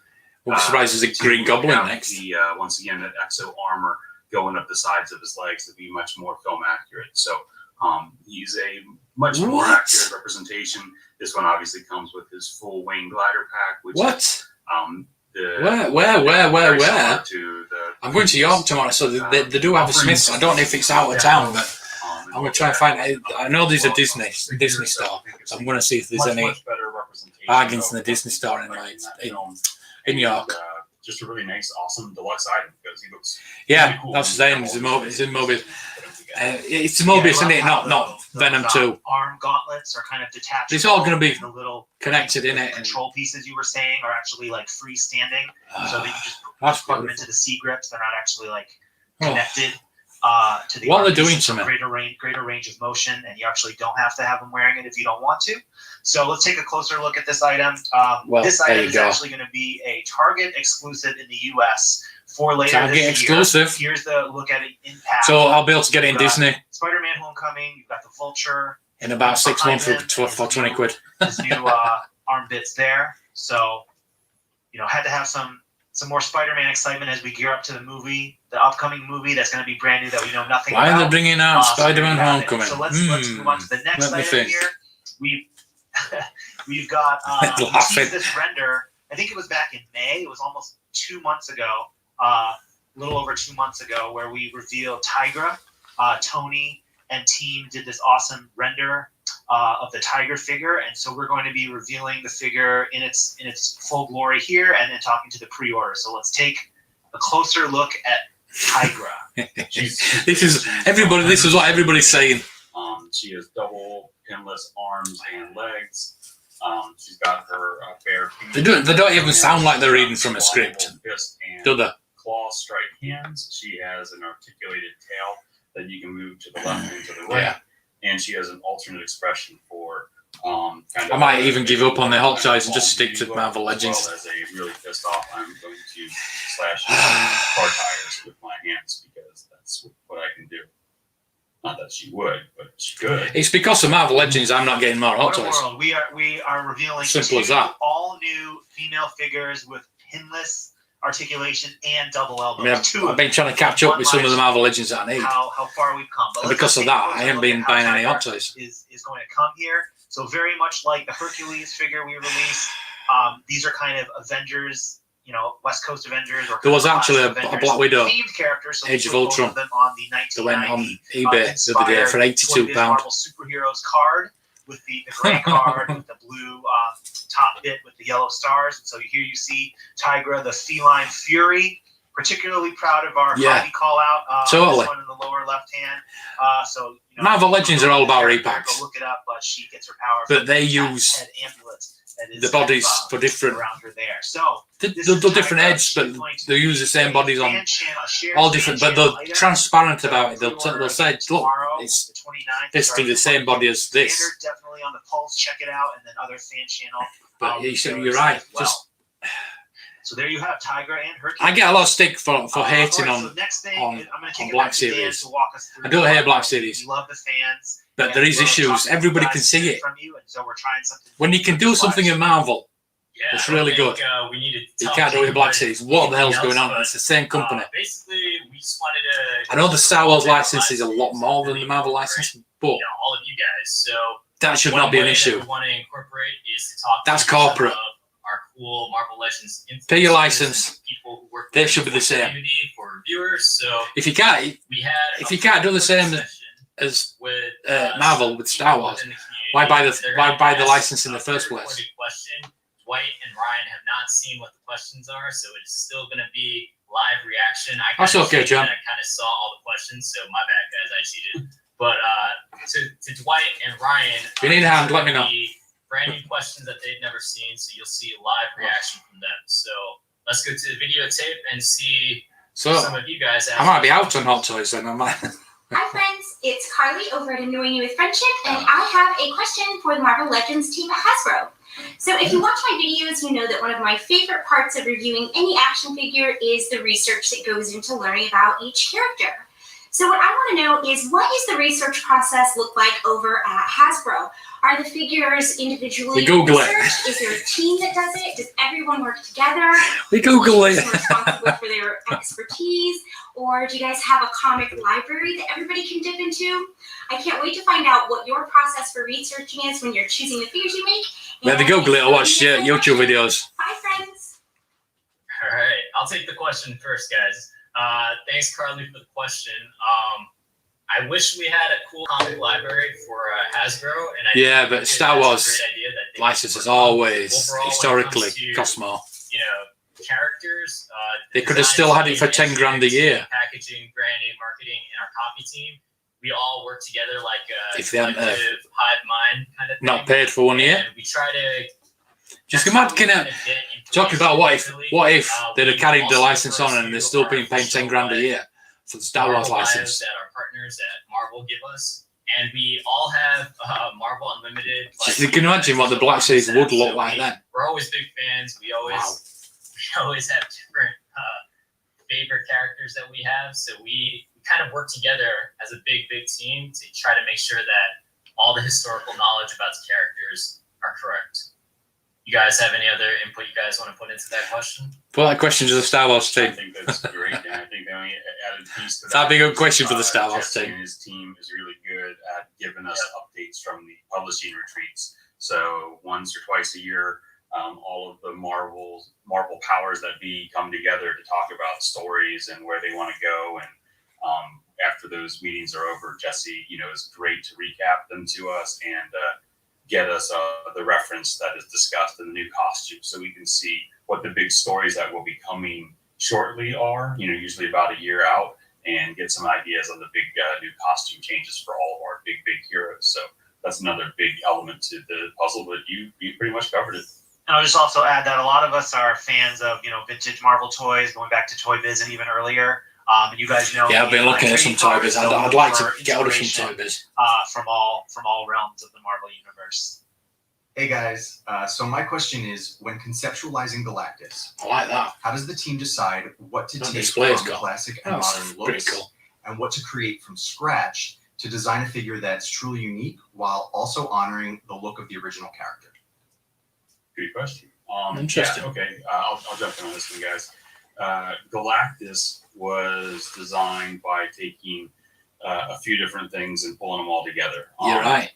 We'll be surprised there's a Green Goblin next. Once again, that exo armor going up the sides of his legs to be much more film accurate. So he's a much more accurate representation. This one obviously comes with his full wing glider pack, which where? I'm going to York tomorrow, so they do have a Smiths. I don't know if it's out of town, but I'm going to try and find it. I know there's a Disney store, so I'm going to see if there's any bargains in the Disney store in York. Just a really nice, awesome deluxe item because he looks. Yeah, cool. That's his name. It's in Mobius. It's Mobius, isn't it? Not Venom 2. Arm gauntlets are kind of detached. It's all going to be the little connected in it. Control pieces you were saying are actually like freestanding, so that you just put them into the C grips. They're not actually like connected to the. What they're doing to me. Greater range of motion, and you actually don't have to have them wearing it if you don't want to. So let's take a closer look at this item. This item is actually going to be a Target exclusive in the U.S. for later Target this exclusive. Year. Here's the look at it in pack. So I'll be able to get it in Disney. Spider-Man Homecoming. You've got the Vulture. In about 6 months for 20 quid. There's new arm bits there. So, had to have some more Spider-Man excitement as we gear up to the movie, the upcoming movie that's going to be brand new that we know nothing about. Why are they bringing out Spider-Man Homecoming? So let's move on to the next item here. We've got this render. I think it was back in May. It was almost 2 months ago, a little over 2 months ago, where we revealed Tigra. Tony and team did this awesome render of the Tiger figure, and so we're going to be revealing the figure in its full glory here, and then talking to the pre-order. So let's take a closer look at Tigra. This is what everybody's saying. She has double pinless arms and legs. She's got her bare feet. They don't even sound like they're reading from a script, do they? Claw striped hands. She has an articulated tail that you can move to the left and to the right. and she has an alternate expression for kind of. I might even give up on the Hot Toys and just stick to Marvel Legends. As well as a really pissed off, I'm going to slash car tires with my hands because that's what I can do. Not that she would, but she could. It's because of Marvel Legends I'm not getting more Hot What a Toys. world. We are revealing Simple as 2 that. all new female figures with pinless articulation and double I elbows. mean, I've been trying to catch up with some of the Marvel Legends that I need. How far we've come. But And let's because of take that, a I haven't look been at how buying any Tiger Hot Toys. is going to come here. So very much like the Hercules figure we released, these are kind of Avengers, West Coast Avengers. Or There was kind of actually a Avengers Black Widow themed characters. So Age of we put both Ultron them on the that went on 1990 eBay the other day for inspired £82. Marvel Superheroes card with the gray card with the blue top bit with the yellow stars. And so here you see Tigra, the feline fury. Particularly proud of our hobby call out. Totally. This one in the lower left hand. So Marvel Legends are all about repacks. Go look it up, but she gets her power. But from they the use head amulet that is the bodies kind of, for different. around her there. So They're this is different Tigra. heads, but She's going to they use the same be bodies on fan channel, a shared all fan different. But channel they're item. transparent about it. They'll Pre-order say, look, tomorrow, it's the 29th. basically the same body as this. Standard, definitely on the Pulse. Check it out, and then other fan channel. But you're retailers right. as well. Just So there you have Tigra and Hercules. I get a lot of stick for All hating right, on. so next thing, on- I'm going to on kick it Black back to Dan Series. to walk us through. I don't hate Black Series. We love the fans. But there is issues. Everybody can see it. From you, and so we're trying something. When you can do something in Marvel, Yeah, it's I really think, good. We need to you talk can't do it in Black about Series. What the hell's anything going else, on? but, It's the same company. Basically, we just wanted to. I know the Star Wars Marvel license is a lot more than the Marvel license, but all of you guys. So that should one not be an way issue. that we want to incorporate is to talk. That's to some corporate. of our cool Marvel Legends. Pay your influencers, license. People who work. They with should be the same. community for reviewers. So If you can't, we had. if a you can't do the same session as with Marvel with Star Wars, within the community. why buy They're why gonna buy the ask license in the a first place? pre-recorded question. Dwight and Ryan have not seen what the questions are, so it's still going to be live reaction. That's okay, John. I kind of saw all the questions, so my bad, guys. I cheated. But to Dwight and Ryan, If you need a hand, let me know. Brand new questions that they've never seen, so you'll see a live reaction from them. So let's go to the videotape and see So some of you guys. I might be out on Hot Toys then. I might. Hi friends, it's Carly over at Annoying You with Friendship, and I have a question for the Marvel Legends team at Hasbro. So if you watch my videos, you know that one of my favorite parts of reviewing any action figure is the research that goes into learning about each character. So what I want to know is, what is the research process look like over at Hasbro? Are the figures individually We Google it. researched? Is there a team that does it? Does everyone work together? We Google Is it. responsible for their expertise, or do you guys have a comic library that everybody can dip into? I can't wait to find out what your process for researching is when you're choosing the figures you make. Whether Google it or watch YouTube videos. Bye, friends. All right, I'll take the question first, guys. Thanks, Carly, for the question. I wish we had a cool comic library for Hasbro, and Yeah, but think Star that's a Wars great idea that they licenses could work on. always Overall, when it historically comes to, cost more. You know, characters. They could have still had it for 10 grand a year. Packaging, branding, marketing, and our copy team. We all work together like a If they hadn't, collective hive mind kind of thing. Not paid for 1 year. And we try to. Just imagine talking about what if they'd have carried the license on and they're still being paid 10 grand a year for the Star Wars license. That our partners at Marvel give us, and we all have Marvel Unlimited. Just you can imagine what the Black Series would look like then. We're always big fans. We always have different favorite characters that we have, so we kind of work together as a big team to try to make sure that all the historical knowledge about the characters are correct. You guys have any other input you guys want to put into that question? Put that question to the Star Wars I team. think that's great, and I think the only added piece to that. That'd be a good question for the Star Wars Jesse team. and his team is really good at giving us updates from the publishing retreats. So once or twice a year, all of the Marvel powers that be come together to talk about stories and where they want to go. And after those meetings are over, Jesse, is great to recap them to us and get us the reference that is discussed in the new costume, so we can see what the big stories that will be coming shortly are. Usually about a year out, and get some ideas on the big new costume changes for all of our big heroes. So that's another big element to the puzzle, but you pretty much covered it. And I'll just also add that a lot of us are fans of vintage Marvel toys, going back to Toy Biz and even earlier. And you guys know. Yeah, I've been looking at some toy biz. I'd like to get out of some inspiration, toy biz. from all realms of the Marvel universe. Hey guys, so my question is, when conceptualizing Galactus, I like that. how does the team decide what to That take display is from gone. classic and That's modern pretty looks, cool. and what to create from scratch to design a figure that's truly unique while also honoring the look of the original character? Good question. Interesting. Yeah, okay, I'll jump in on this one, guys. Galactus was designed by taking a few different things and pulling them all together. You're right.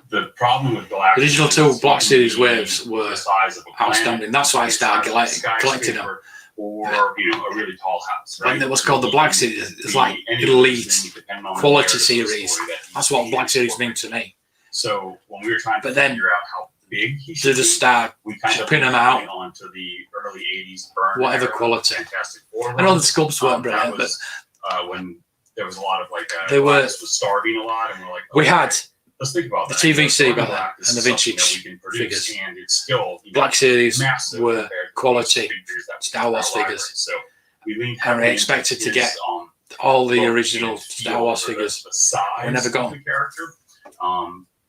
The problem with Galactus, The original two Black Series waves were the size of a planet, outstanding. That's why I started the size of a collecting them. skyscraper, or a really tall house. Right? When it was called the Black Series, it's like Any of those elite things, depending on the quality narrative of the series. story that That's what he Black Series incorporated. means to me. So when we were trying to But then, figure out how big he To should the be, start, we kind of pin them went out, onto the early '80s burn whatever era, quality. Fantastic Four. I know the run. sculpts weren't That brilliant, but was when there was a lot of They were- Galactus was starving a lot, and we're like, we okay, had let's think about the that. TVC One back then, Galactus and the is vintage something that we can produce, figures. and it's still Black Series massive were compared to quality these figures that we Star have in Wars our library. figures. So we leaned And we heavily into expected to his, get all the look original and Star feel Wars for the- figures. the size We never got of the character.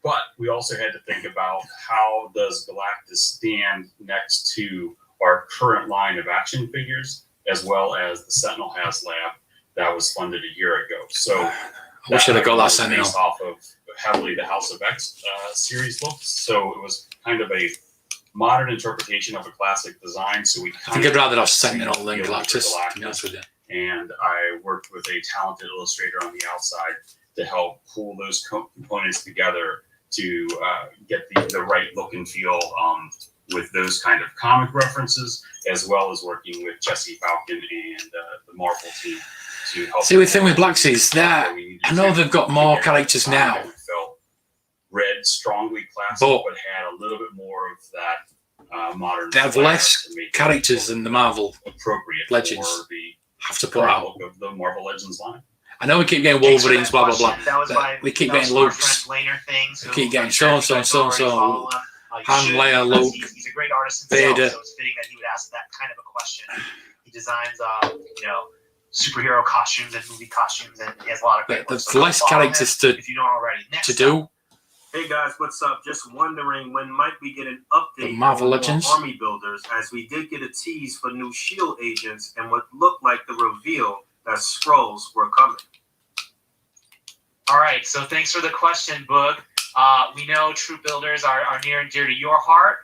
But we also had to think about how does Galactus stand next to our current line of action figures, as well as the Sentinel HasLab that was funded a year ago. So I wish I'd have got that was Sentinel. based off of heavily the House of X series looks. So it was kind of a modern interpretation of a classic design. So we I think I'd rather have Sentinel than feel for Galactus, to be honest with you. and I worked with a talented illustrator on the outside to help pull those components together to get the right look and feel with those kind of comic references, as well as working with Jesse Falcon and the Marvel team to help. See, the thing with Black Series, I know they've got more characters now, That we felt read strongly classic, But- but had a little bit more of that modern. they have flair less to make it characters than the Marvel appropriate Legends for the have to put current out. look of the Marvel Legends line. I know we keep getting Thanks for Wolverines, that blah, blah, blah. question. That was but my- we keep that was getting our Luke's. friend Laner Things, We who keep getting I'm sure you so-and-so, guys already so-and-so, follow him. You Han, should, Leia, because Luke, he's a great artist himself, Vader. so it's fitting that he would ask that kind of a question. He designs, superhero costumes and movie costumes, and he has a lot of great But work. there's So go less follow characters him to if you don't already. Next up, do. Hey guys, what's up? Just wondering when might we get an The update Marvel on more Legends? army builders, as we did get a tease for new SHIELD agents and what looked like the reveal that Skrulls were coming. All right, so thanks for the question, Boog. We know troop builders are near and dear to your heart.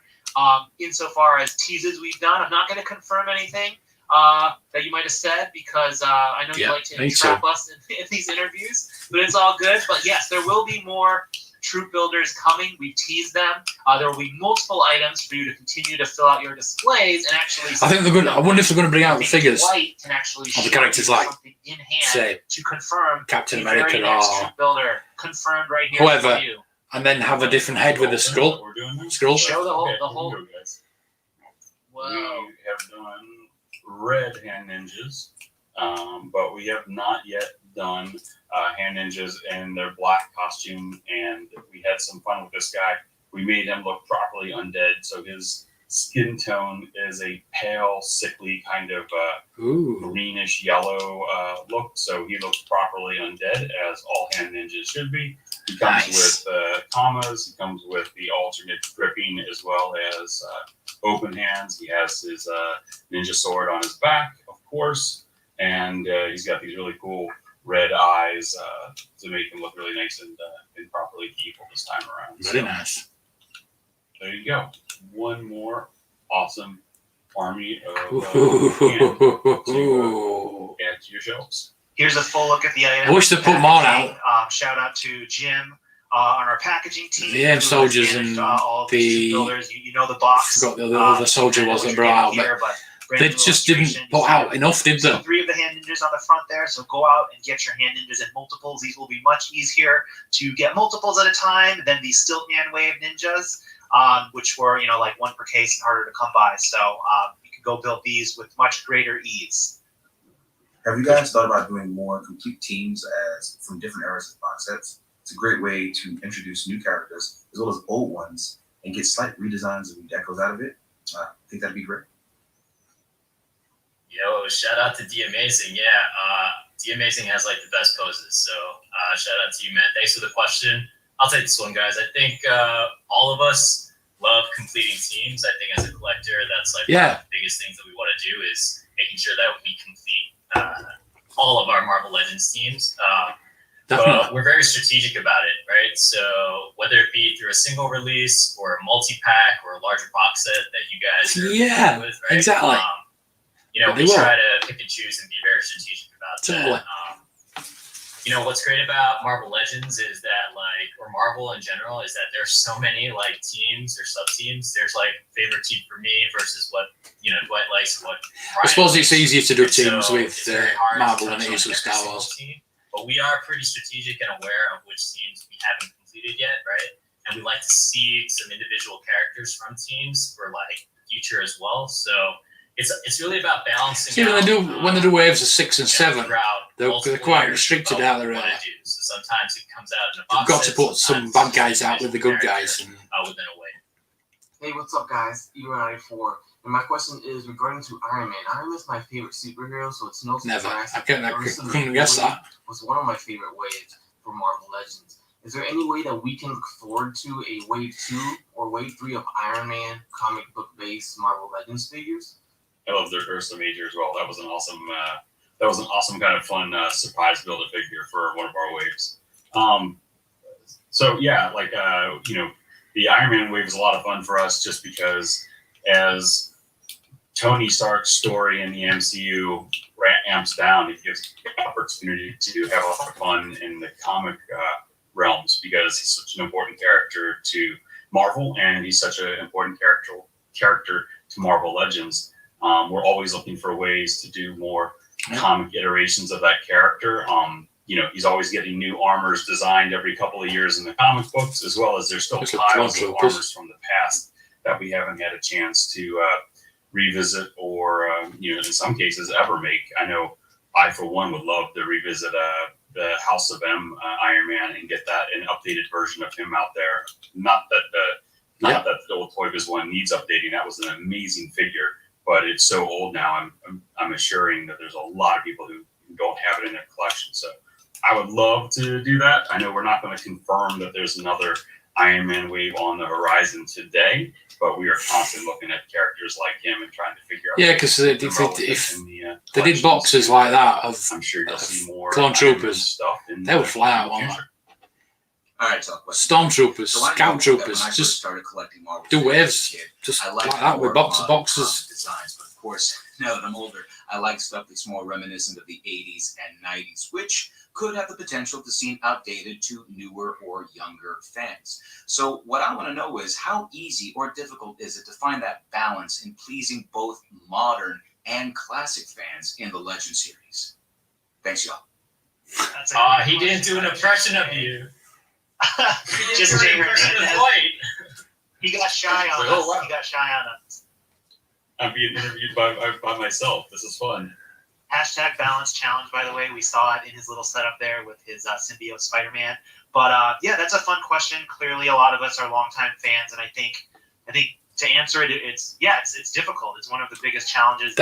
Insofar as teases we've done, I'm not going to confirm anything that you might have said, because I know you Yeah, like to me entrap too. us in these interviews, but it's all good. But yes, there will be more troop builders coming. We've teased them. There will be multiple items for you to continue to fill out your displays and actually. I think they're going to, I wonder if they're going to bring out the Maybe figures Dwight can actually of the show characters you like, something in hand say, to confirm Captain the very America next or troop builder confirmed right here whoever. for you. and then have a different head with a skull. We're doing that? Skull. Show the whole- Okay, the whole- here we go, guys. Whoa. We have done red hand ninjas, but we have not yet done hand ninjas in their black costume. And we had some fun with this guy. We made him look properly undead, so his skin tone is a pale, sickly kind of Ooh. greenish yellow look. So he looks properly undead, as all hand ninjas should be. He comes Nice. with commas. He comes with the alternate gripping, as well as open hands. He has his ninja sword on his back, of course, and he's got these really cool red eyes to make him look really nice and properly evil this time around. Very So, nice. there you go. One more awesome army of hand to add to your shelves. Here's a full look at the item. I wish they put more Packaging. Shout out to Jim on our packaging team. The who AM has soldiers managed, and all of the- these builders. You know the I box. forgot the other soldier was that brought out, but they just didn't put out enough, did So they? 3 of the hand ninjas on the front there. So go out and get your hand ninjas in multiples. These will be much easier to get multiples at a time than the Stiltman wave ninjas, which were like 1 per case and harder to come by. So you can go build these with much greater ease. Have you guys thought about doing more complete teams as from different eras of box sets? It's a great way to introduce new characters as well as old ones and get slight redesigns and decos out of it. I think that'd be great. Yo, shout out to D Amazing. Yeah, D Amazing has like the best poses. So shout out to you, man. Thanks for the question. I'll take this one, guys. I think all of us love completing teams. I think as a collector, that's like one of the biggest things that we want to do is making sure that we complete all of our Marvel Legends teams. But we're very strategic about it, right? So whether it be through a single release or a multi-pack or a larger box set that you guys are with, right? Exactly. We try to pick and choose and be very strategic about that. What's great about Marvel Legends is that, like, or Marvel in general, is that there's so many like teams or sub teams. There's like favorite team for me versus what Dwight likes. What Ryan I suppose it's likes. easier to do And teams so with it's very hard Marvel to than it touch is on with every Star single Wars. team, but we are pretty strategic and aware of which teams we haven't completed yet, right? And we like to see some individual characters from teams for like the future as well. So it's really about balancing. See, when they do waves of 6 and 7, they're quite restricted out there. So sometimes it comes out in a They've box. got to put some bad guys out with the good guys. And within a way. Hey, what's up, guys? E94. And my question is regarding to Iron Man. Iron Man is my favorite superhero, so it's no surprise. Never. I couldn't guess that. Was one of my favorite waves for Marvel Legends. Is there any way that we can look forward to a Wave 2 or Wave 3 of Iron Man comic book-based Marvel Legends figures? I love their Ursa Major as well. That was an awesome kind of fun surprise build a figure for one of our waves. So yeah, like the Iron Man wave is a lot of fun for us just because as Tony Stark's story in the MCU amps down, it gives the opportunity to have a lot of fun in the comic realms because he's such an important character to Marvel and he's such an important character to Marvel Legends. We're always looking for ways to do more comic iterations of that character. He's always getting new armors designed every couple of years in the comic books, as well as there's still piles of armors from the past that we haven't had a chance to revisit or, in some cases, ever make. I know I, for one, would love to revisit the House of M Iron Man and get that an updated version of him out there. Not that the old Toy Biz one needs updating. That was an amazing figure. But it's so old now. I'm assuring that there's a lot of people who don't have it in their collection. So I would love to do that. I know we're not going to confirm that there's another Iron Man wave on the horizon today, but we are constantly looking at characters like him and trying to figure out. Yeah, because if they did boxes like that of I'm sure you'll see more Clone Troopers stuff. They would fly out on that. All right, so Stormtroopers, So I know Scout that Troopers, when I first just started collecting Marvel do figures waves, as a kid, just I like liked that with more boxes. designs, but of course, now that I'm older, I like stuff that's more reminiscent of the 80s and 90s, which could have the potential to seem outdated to newer or younger fans. So what I want to know is how easy or difficult is it to find that balance in pleasing both modern and classic fans in the Legend series? Thanks, y'all. He didn't do an impression of you. Just do an Jay impression of Hernandez. Dwight. He got shy on Oh, us. wow. He got shy on us. I'm being interviewed by myself. This is fun. Hashtag balance challenge, by the way. We saw it in his little setup there with his symbiote Spider-Man. But yeah, that's a fun question. Clearly, a lot of us are longtime fans, and I think to answer it, it's difficult. It's one of the biggest challenges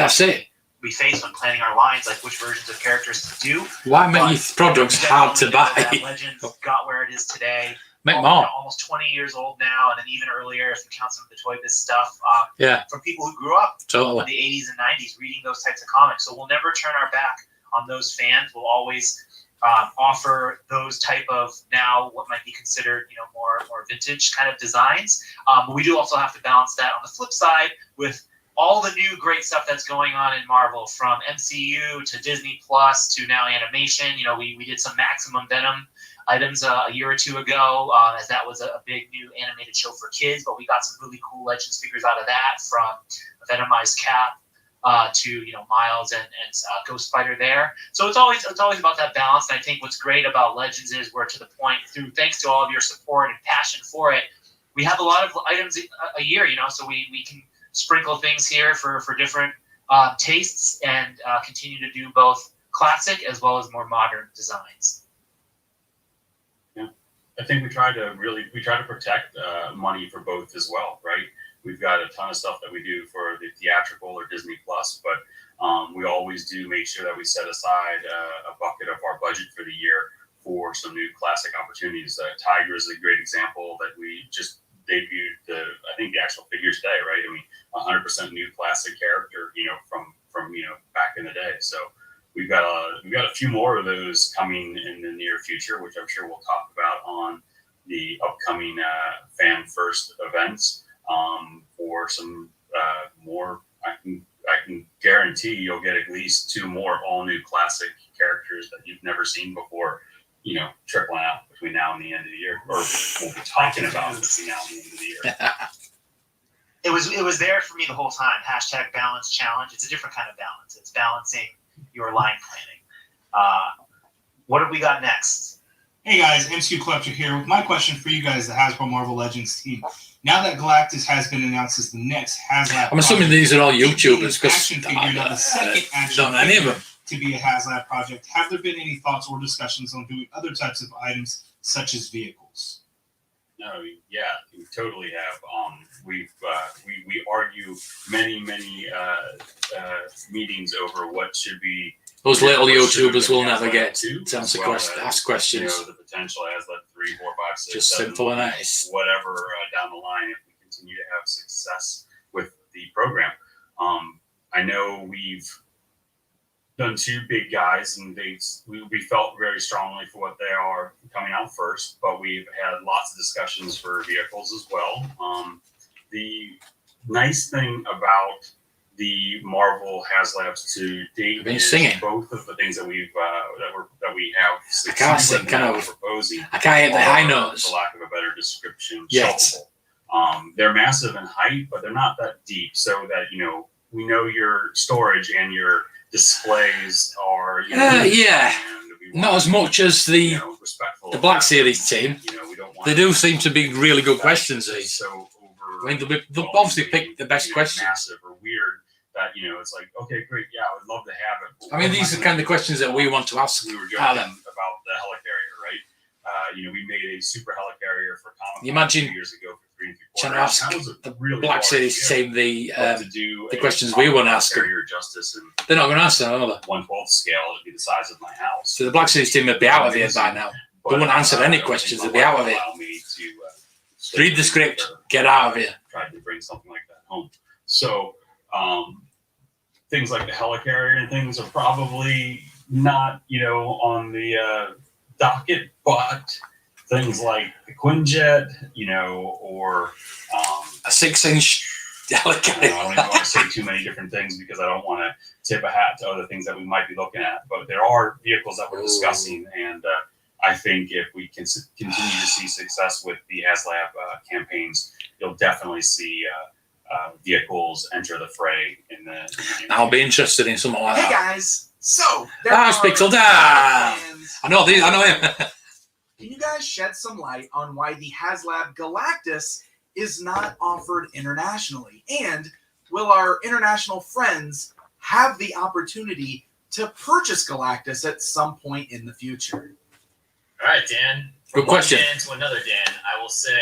we face when planning our lines, like which versions of characters to do. Why make your products hard to buy? Legends got where it is today. Make more. Almost 20 years old now, and then even earlier if you count some of the Toy Biz stuff. From people who grew up in the 80s and 90s reading those types of comics. So we'll never turn our back on those fans. We'll always offer those type of now what might be considered more vintage kind of designs. But we do also have to balance that on the flip side with all the new great stuff that's going on in Marvel, from MCU to Disney Plus to now animation. We did some Maximum Venom items a year or two ago, as that was a big new animated show for kids. But we got some really cool Legends figures out of that, from a Venomized Cap to Miles and Ghost Spider there. So it's always about that balance. And I think what's great about Legends is we're to the point, thanks to all of your support and passion for it, we have a lot of items a year. So we can sprinkle things here for different tastes and continue to do both classic as well as more modern designs. I think we try to protect money for both as well, right? We've got a ton of stuff that we do for the theatrical or Disney Plus, but We always do make sure that we set aside a bucket of our budget for the year for some new classic opportunities. Tiger is a great example that we just debuted I think the actual figure today, right? I mean, 100% new classic character, from back in the day. So we've got a few more of those coming in the near future, which I'm sure we'll talk about on the upcoming fan first events. For some more, I can guarantee you'll get at least 2 more all new classic characters that you've never seen before. Tripling out between now and the end of the year, or we'll be talking about between now and the end of the year. It was there for me the whole time. # balance challenge. It's a different kind of balance. It's balancing your line planning. What have we got next? Hey guys, MCU Collector here with my question for you guys, the Hasbro Marvel Legends team. Now that Galactus has been announced as the next HasLab, I'm assuming these are all YouTubers because action figure, not the second action don't know any of them. to be a HasLab project. Have there been any thoughts or discussions on doing other types of items such as vehicles? No, yeah, we totally have. We argue many meetings over what should be. Those little what should have YouTubers been will never HasLab get 2, to answer as well as, ask questions. The potential HasLab 3, 4, 5, 6, Just 7, simple and nice. whatever down the line if we continue to have success with the program. I know we've done 2 big guys, and we felt very strongly for what they are coming out first, but we've had lots of discussions for vehicles as well. The nice thing about the Marvel HasLabs to date is both of the things that we have succeeded proposing. I can't hit the high notes. For lack of a better description, Yes. They're massive in height, but they're not that deep, so that we know your storage and your displays are not as much as the Black Series team. We don't want they do seem to be really good questions. These. So I mean, they'll obviously pick the best questions. Massive or weird that it's like, okay, great, yeah, I would love to have it. I mean, these are kind of questions that we want to ask. We were joking about the helicarrier, right? We made a super helicarrier for Comic-Con you imagine 2 years ago for 3 trying to ask the really Black Series team the questions we want to ask them. Justice and they're not going to answer, are they? 1/12 scale, it'd be the size of my house. So the Black Series team would be out of here by now. They wouldn't answer any questions. They'd be out of here. Read the script. Get out of here. Tried to bring something like that home. So things like the helicarrier and things are probably not, on the docket, but things like the Quinjet, or a 6-inch helicarrier. I don't even want to say too many different things because I don't want to tip a hat to other things that we might be looking at. But there are vehicles that we're discussing, and I think if we can continue to see success with the HasLab campaigns, you'll definitely see vehicles enter the fray. I'll be interested in something like that. Hey guys, so it's Pixel Dad. I know him. Can you guys shed some light on why the HasLab Galactus is not offered internationally? And will our international friends have the opportunity to purchase Galactus at some point in the future? All right, Dan. Good question. One Dan to another Dan, I will say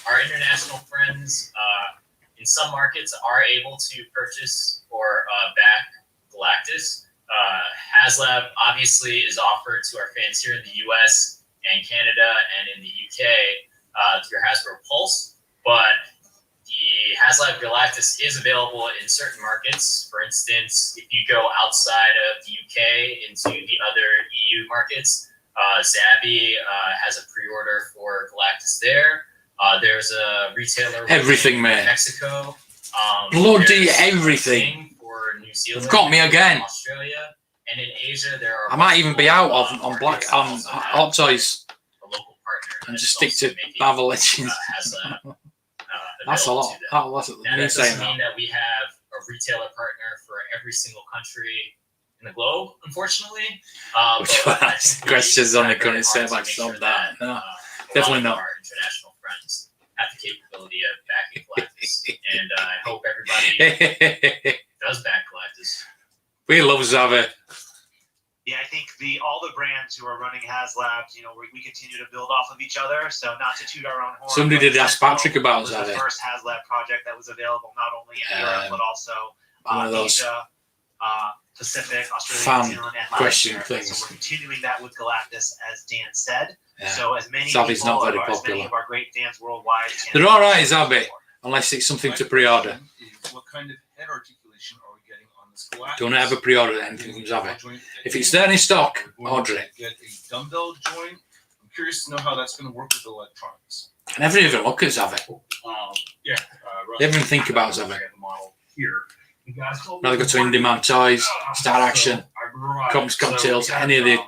our international friends in some markets are able to purchase or back Galactus. HasLab obviously is offered to our fans here in the US and Canada and in the UK through Hasbro Pulse, but the HasLab Galactus is available in certain markets. For instance, if you go outside of the UK into the other EU markets, Zabby has a pre-order for Galactus there. There's a retailer in Mexico. Bloody everything. For New Zealand, They've got me again. Australia, and in Asia there are. I might even be out on Black Hot Toys. A local partner. And just stick to Marvel Legends. That's a lot. That doesn't mean that we have a retailer partner for every single country in the globe, unfortunately. Questions on the current set like some that. No, definitely not. Our international friends have the capability of backing Galactus, and I hope everybody does back Galactus. We love Zabby. Yeah, I think all the brands who are running HasLabs, we continue to build off of each other. So not to toot our own horn. Somebody did ask Patrick about Zabby. The first HasLab project that was available not only in Europe but also Asia. Pacific, Australia, Fan New Zealand, and Latin question America. things. So we're continuing that with Galactus, as Dan said. Yeah. So as many Zabby's people, not very as many popular. of our great fans worldwide. They're all right, Zabby, unless it's something to pre-order. What kind of head articulation are we getting on this Galactus? Don't ever pre-order anything from Zabby. If it's there in stock, order it. Get a dumbbell joint. I'm curious to know how that's going to work with electronics. I never even look at Zabby. Yeah. Never even think about Zabby. Model here. You guys told me Rather go to in-demand toys, Star Action, Comes Cocktails, any of the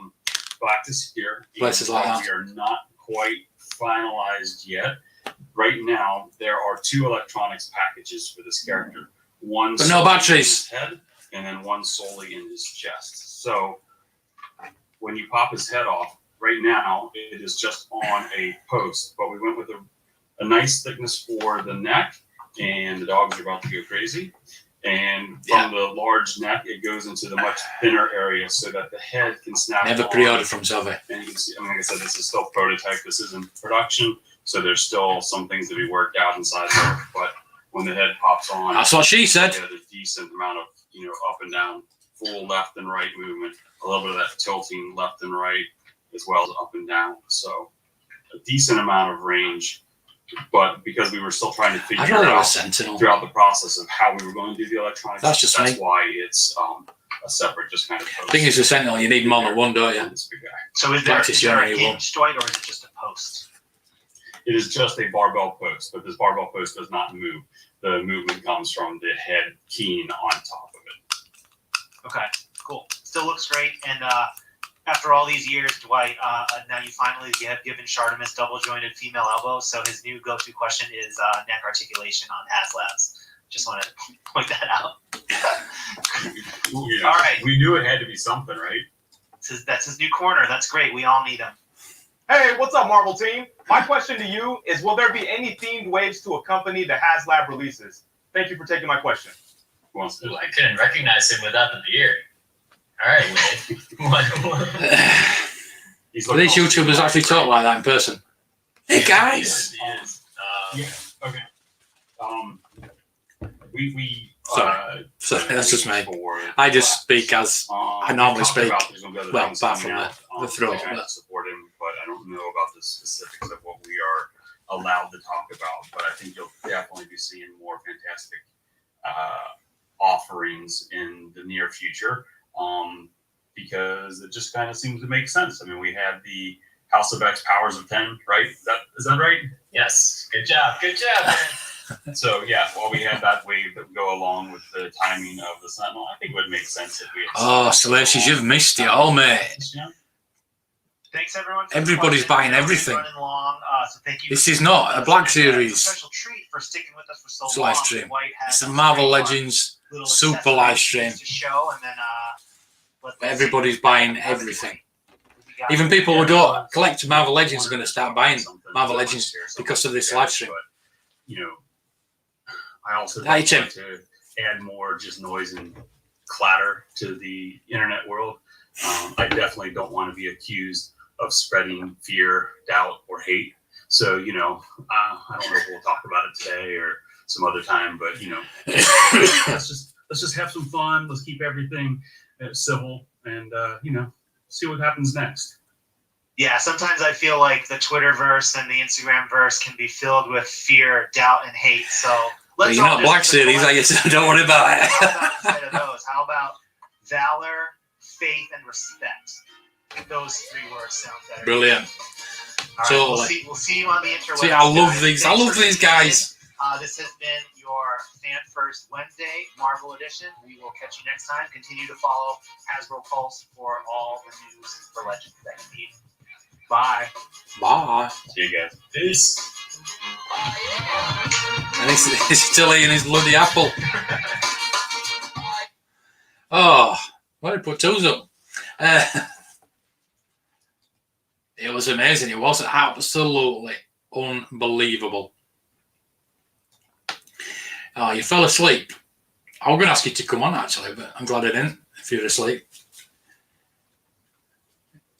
Galactus here. places like that. We are not quite finalized yet. Right now, there are 2 electronics packages for this character. One But no solely batteries. in his head, and then one solely in his chest. So when you pop his head off, right now it is just on a post. But we went with a nice thickness for the neck, and the dogs are about to go crazy. And from the large neck, it goes into the much thinner area so that the head can snap. Never on. pre-ordered from Zabby. And you can see, I mean, like I said, this is still prototype. This isn't production. So there's still some things to be worked out inside there. But when the head pops on, That's what she said. you get a decent amount of, up and down, full left and right movement, a little bit of that tilting left and right, as well as up and down. So a decent amount of range. But because we were still trying to figure I'd rather have a out Sentinel. throughout the process of how we were going to do the electronics, That's just me. why it's a separate, just kind of post. Thing is, with Sentinel, you need more than one, don't you? This big guy. So is there Practice a your only one. hinge joint, or is it just a post? It is just a barbell post, but this barbell post does not move. The movement comes from the head keying on top of it. Okay, cool. Still looks great. And after all these years, Dwight, now you finally have given Shartimus double-jointed female elbows. So his new go-to question is neck articulation on HasLabs. Just wanted to point that out. Yeah. All right. We knew it had to be something, right? That's his new corner. That's great. We all need him. Hey, what's up, Marvel team? My question to you is, will there be any themed waves to accompany the HasLab releases? Thank you for taking my question. Ooh, I couldn't recognize him without the beard. All right, Wade. These YouTubers actually talk like that in person. Hey guys. Yeah. Okay. We Sorry, that's just me. I just speak as I normally speak. Well, apart from the throat. I support him, but I don't know about the specifics of what we are allowed to talk about. But I think you'll definitely be seeing more fantastic offerings in the near future, because it just kind of seems to make sense. I mean, we had the House of X Powers of 10, right? Is that right? Yes. Good job. Good job, man. So yeah, while we had that wave that would go along with the timing of the Sentinel, I think it would make sense if we had. Oh, Salacious, you've missed it all, mate. Thanks, everyone. Everybody's buying everything. Running long, so thank you. This is not a Black It's Series. a special treat for sticking with us for so It's long. live stream. Dwight has It's a some Marvel great Legends little super accessories live stream. to show, and then let's Everybody's buying everything. Even people who don't collect Marvel Legends are going to start buying Marvel Legends because of this live stream. I also don't Hi, want Tim. to add more just noise and clatter to the internet world. I definitely don't want to be accused of spreading fear, doubt, or hate. So, I don't know if we'll talk about it today or some other time, but let's just have some fun. Let's keep everything civil, and see what happens next. Yeah, sometimes I feel like the Twitterverse and the Instagramverse can be filled with fear, doubt, and hate. So let's You're all not just Black Series, I guess. Don't worry about it. How about instead of those? How about valor, faith, and respect? Those 3 words sound better. Brilliant. All right, Totally. we'll see you on the interwebs. See, I love these. I Thanks love for these tuning in. guys. This has been your Fan First Wednesday Marvel edition. We will catch you next time. Continue to follow Hasbro Pulse for all the news for Legends that you need. Bye. Bye. See you guys. Peace. And he's still eating his bloody apple. Oh, why did he put 2s up? It was amazing. It was absolutely unbelievable. Oh, you fell asleep. I was going to ask you to come on, actually, but I'm glad I didn't, if you're asleep.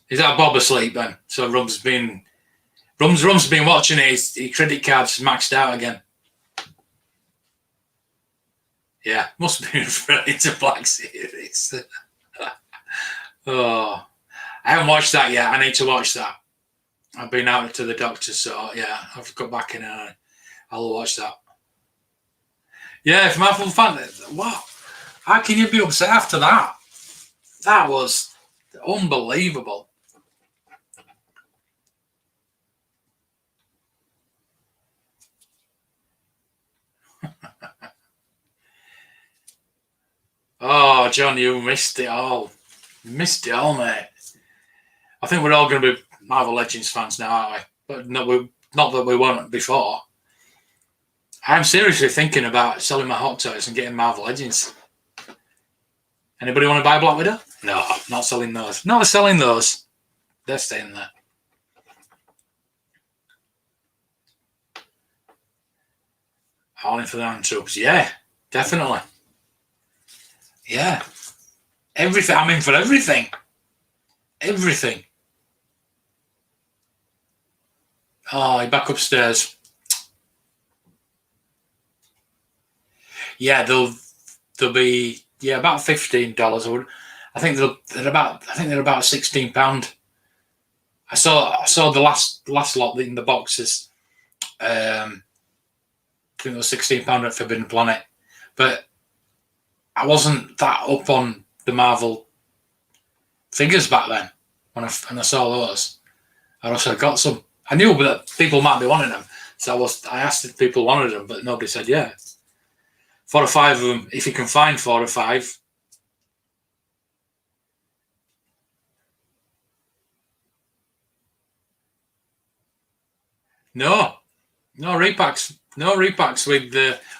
Is that Bob asleep, then? So Rum's been watching it. His credit card's maxed out again. Yeah, must be referring to Black Series. Oh, I haven't watched that yet. I need to watch that. I've been out to the doctor, so yeah, I've got back in and I'll watch that. Yeah, if Marvel fan, what? How can you be upset after that? That was unbelievable. Oh, John, you missed it all. Missed it all, mate. I think we're all going to be Marvel Legends fans now, aren't we? But not that we weren't before. I'm seriously thinking about selling my Hot Toys and getting Marvel Legends. Anybody want to buy Black Widow? No, not selling those. Not selling those. They're staying there. All in for the hand troops. Yeah, definitely. Yeah. Everything. I'm in for everything. Everything. Oh, you're back upstairs. Yeah, they'll be about $15. I think they're about £16. I saw the last lot in the boxes. I think it was £16 at Forbidden Planet, but I wasn't that up on the Marvel figures back then when I saw those. I also got some. I knew that people might be wanting them, so I asked if people wanted them, but nobody said yeah. 4 or 5 of them, if you can find 4 or 5. No repacks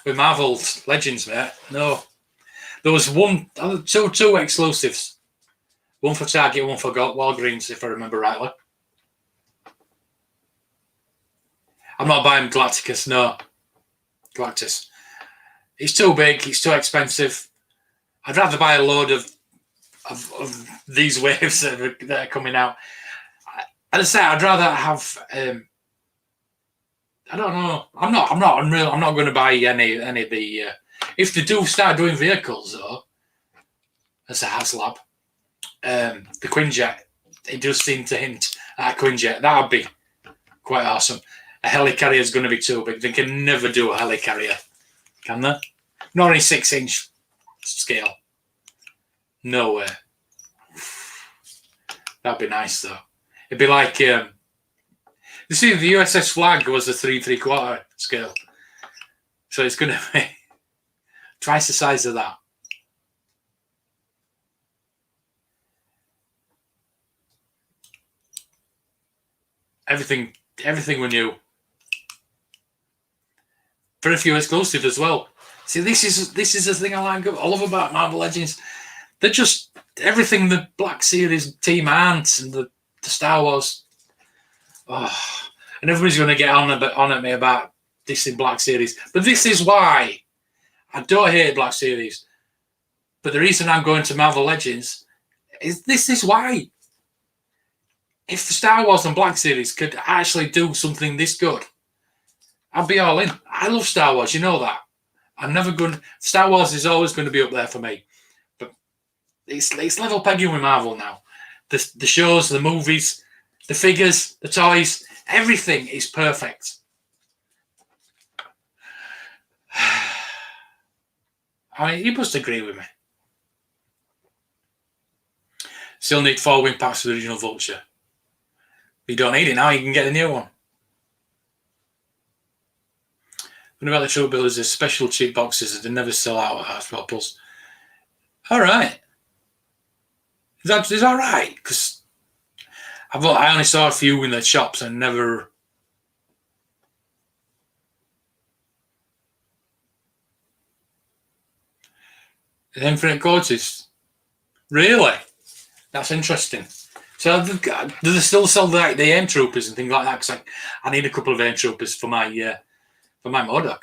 with Marvel Legends, mate. No, there was two exclusives, one for Target, one for Walgreens, if I remember rightly. I'm not buying Galacticus. No, Galactus. It's too big. It's too expensive. I'd rather buy a load of these waves that are coming out. As I say, I'd rather have. I don't know. I'm not going to buy any of the. If they do start doing vehicles though, as a HasLab, the Quinjet, it does seem to hint at a Quinjet. That would be quite awesome. A helicarrier is going to be too big. They can never do a helicarrier, can they? Not on a 6-inch scale. No way. That'd be nice though. It'd be like you see, the USS Flag was a 3 3/4 scale, so it's going to be twice the size of that. Everything we knew. Very few exclusive as well. See, this is the thing I love about Marvel Legends. They're just everything the Black Series Team aren't, and the Star Wars. Oh, and everybody's going to get on at me about this in Black Series, but this is why I don't hate Black Series. But the reason I'm going to Marvel Legends is this is why. If Star Wars and Black Series could actually do something this good, I'd be all in. I love Star Wars, you know that. I'm never going. Star Wars is always going to be up there for me, but it's level pegging with Marvel now. The shows, the movies, the figures, the toys, everything is perfect. I mean, you must agree with me. Still need 4 wing packs for the original Vulture. You don't need it now. You can get a new one. What about the True Builders? There's special cheap boxes that they never sell out at Hasbro Plus. All right. Is that right? Because I only saw a few in the shops and never. The Infinite Coaches. Really? That's interesting. So do they still sell the AIM Troopers and things like that? Because I need a couple of AIM Troopers for my MODOK.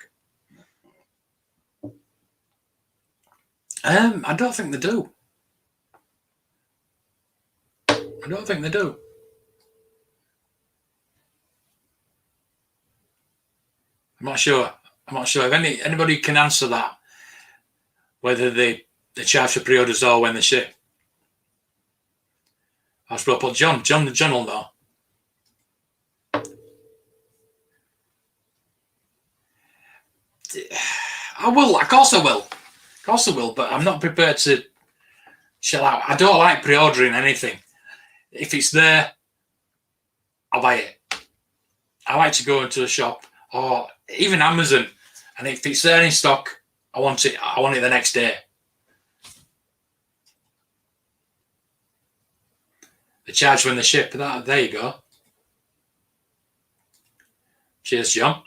I don't think they do. I'm not sure. If anybody can answer that. whether they charge for pre-orders or when they ship. Hasbro put John will know. I will, of course I will. Of course I will, but I'm not prepared to shell out. I don't like pre-ordering anything. If it's there, I'll buy it. I like to go into a shop or even Amazon, and if it's there in stock, I want it the next day. They charge when they ship. There you go. Cheers, John.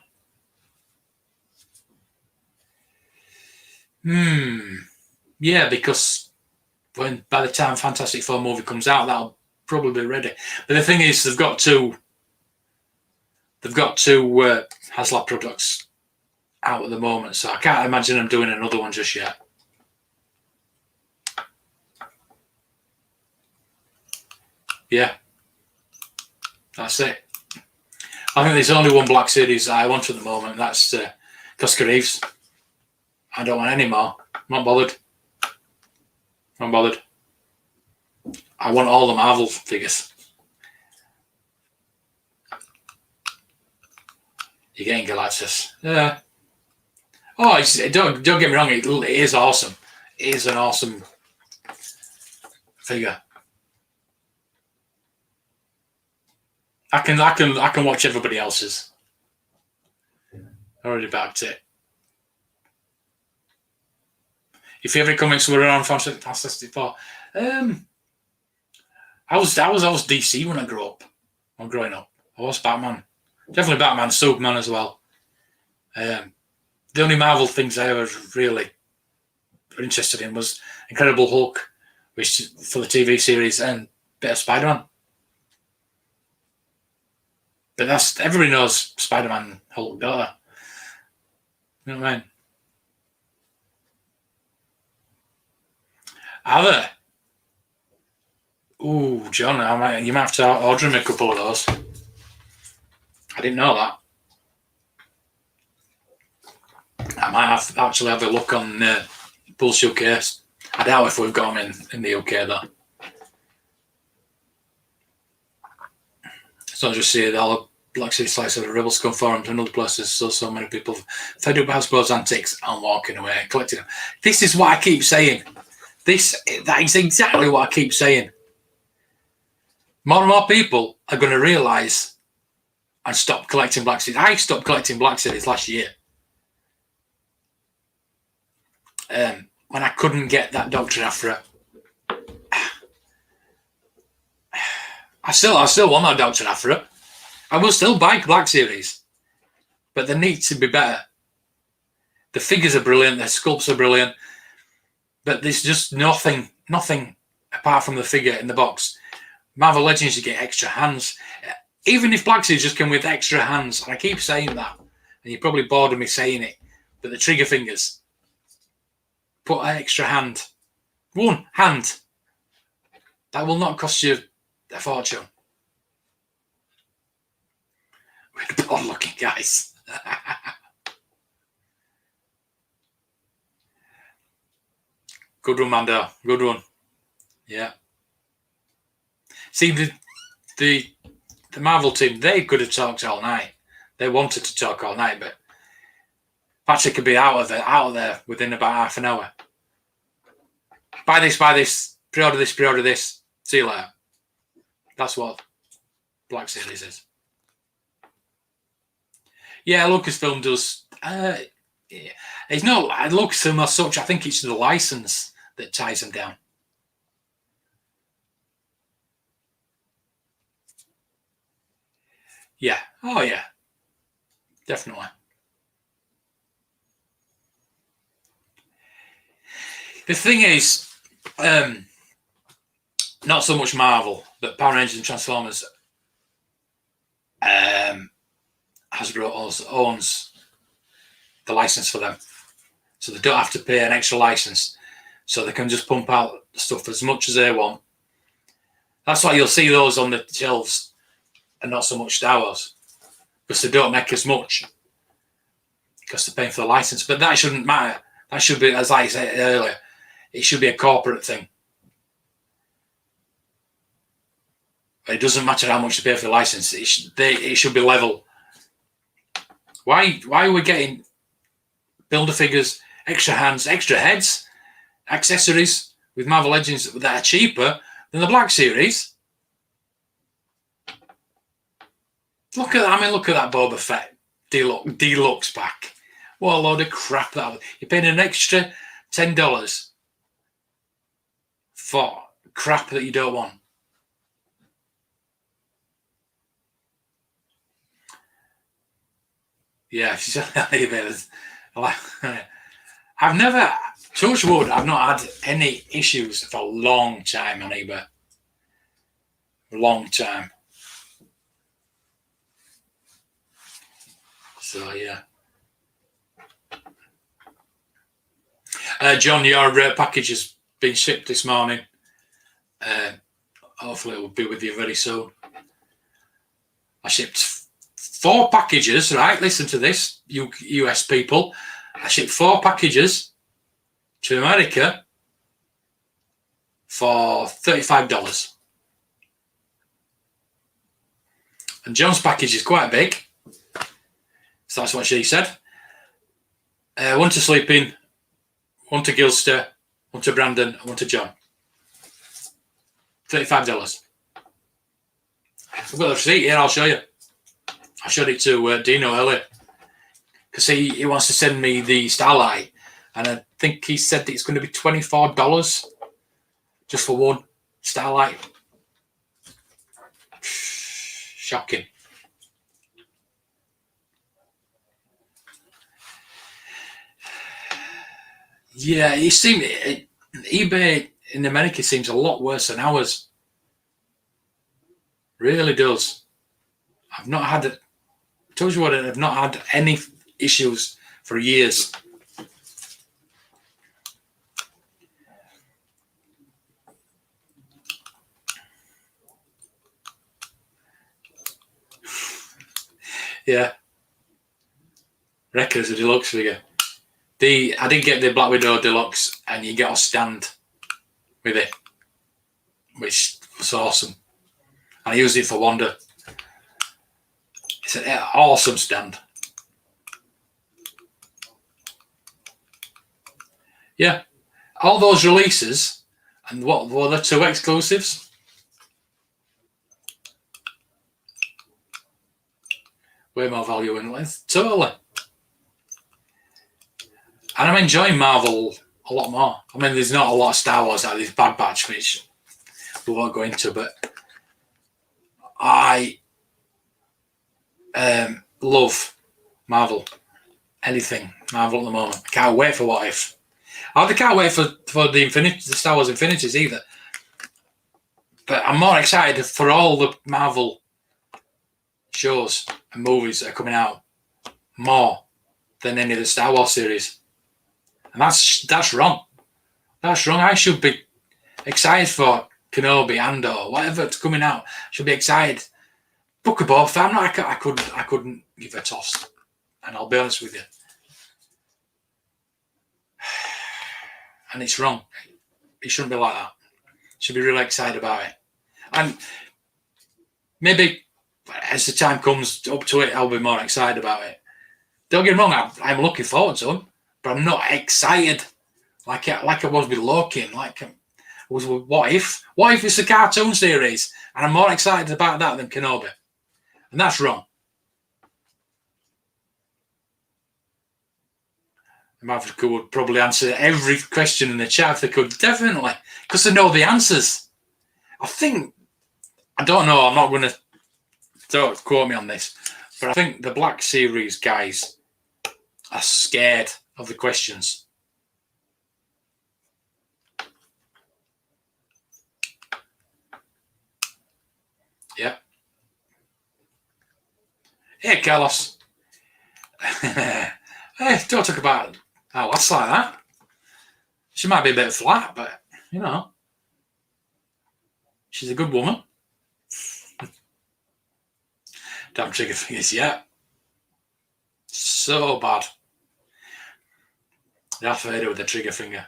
Yeah, because by the time Fantastic Four movie comes out, that'll probably be ready. But the thing is, they've got two HasLab products out at the moment, so I can't imagine them doing another one just yet. Yeah, that's it. I think there's only one Black Series I want at the moment. That's Cosca Reeves. I don't want any more. I'm not bothered. I want all the Marvel figures. You're getting Galactus. Yeah. Oh, don't get me wrong. It is awesome. It is an awesome figure. I can watch everybody else's. Already backed it. Your favourite comics were around Fantastic Four. I was DC when I grew up. When growing up, I was Batman. Definitely Batman, Superman as well. The only Marvel things I ever really were interested in was Incredible Hulk, which for the TV series, and a bit of Spider-Man. But everybody knows Spider-Man, Hulk, don't they? You know what I mean? Are there? Ooh, John, you might have to order him a couple of those. I didn't know that. I might actually have a look on Bull Showcase. I doubt if we've got them in the UK though. So I just see that all the Black Series slice of the Rebels come forums and other places. So many people fed up with Hasbro's antics and walking away and collecting them. This is what I keep saying. That is exactly what I keep saying. More and more people are going to realise and stop collecting Black Series. I stopped collecting Black Series last year. When I couldn't get that Dr. Aphra. I still want that Dr. Aphra. I will still buy Black Series. But they need to be better. The figures are brilliant, the sculpts are brilliant. But there's just nothing apart from the figure in the box. Marvel Legends, you get extra hands. Even if Black Series just come with extra hands, and I keep saying that, and you're probably bored of me saying it, but the trigger fingers, put an extra hand. One hand. That will not cost you a fortune. We're bored looking guys. Good one, Mando. Good one. Yeah. See, the Marvel team, they could have talked all night. They wanted to talk all night, but Patrick could be out of there within about half an hour. Buy this, pre-order this, see you later. That's what Black Series is. Yeah, Lucasfilm does. It's not Lucasfilm as such. I think it's the license that ties them down. Yeah. Oh, yeah. Definitely. The thing is, not so much Marvel, but Power Rangers and Transformers. Hasbro owns the license for them, so they don't have to pay an extra license, so they can just pump out stuff as much as they want. That's why you'll see those on the shelves and not so much Star Wars, because they don't make as much because they're paying for the license. But that shouldn't matter. That should be, as I said earlier, it should be a corporate thing. It doesn't matter how much you pay for the license. It should be level. Why are we getting builder figures, extra hands, extra heads, accessories with Marvel Legends that are cheaper than the Black Series? Look at that. I mean, look at that Boba Fett deluxe pack. What a load of crap that was. You're paying an extra $10 for crap that you don't want. Yeah, I've never, touch wood, I've not had any issues for a long time on eBay. Long time. So, yeah. John, your package has been shipped this morning. Hopefully it will be with you very soon. I shipped 4 packages, right? Listen to this, US people. I shipped 4 packages to America for $35. And John's package is quite big. So that's what she said. One to Sleeping, one to Gilster, one to Brandon, and one to John. $35. I've got the receipt here, I'll show you. I showed it to Dino earlier because he wants to send me the Starlight, and I think he said that it's going to be $24 just for one Starlight. Shocking. Yeah, eBay in America seems a lot worse than ours. Really does. I've not had it. Told you what, I've not had any issues for years. Yeah. Wrecker's a deluxe figure. I did get the Black Widow deluxe, and you get a stand with it, which was awesome. And I used it for Wanda. It's an awesome stand. Yeah, all those releases, and what were the 2 exclusives? Way more value in length, totally. And I'm enjoying Marvel a lot more. I mean, there's not a lot of Star Wars out of this Bad Batch, which we won't go into, but I love Marvel. Anything Marvel at the moment. I can't wait for What If. I can't wait for the Star Wars Infinities either. But I'm more excited for all the Marvel shows and movies that are coming out more than any of the Star Wars series. And that's wrong. That's wrong. I should be excited for Kenobi, Andor, whatever's coming out. I should be excited. Book of Boba Fett, I couldn't give a toss. And I'll be honest with you. And it's wrong. It shouldn't be like that. Should be really excited about it. And maybe as the time comes up to it, I'll be more excited about it. Don't get me wrong, I'm looking forward to them, but I'm not excited like I was with Loki, like I was with What If. What If it's a cartoon series, and I'm more excited about that than Kenobi. And that's wrong. Africa would probably answer every question in the chat if they could, definitely, because they know the answers. I don't know, I'm not going to, don't quote me on this, but I think the Black Series guys are scared of the questions. Yeah. Hey, Carlos. Hey, don't talk about our lass like that. She might be a bit flat, but, you know, she's a good woman. Damn trigger fingers, yeah. So bad. Darth Vader with the trigger finger.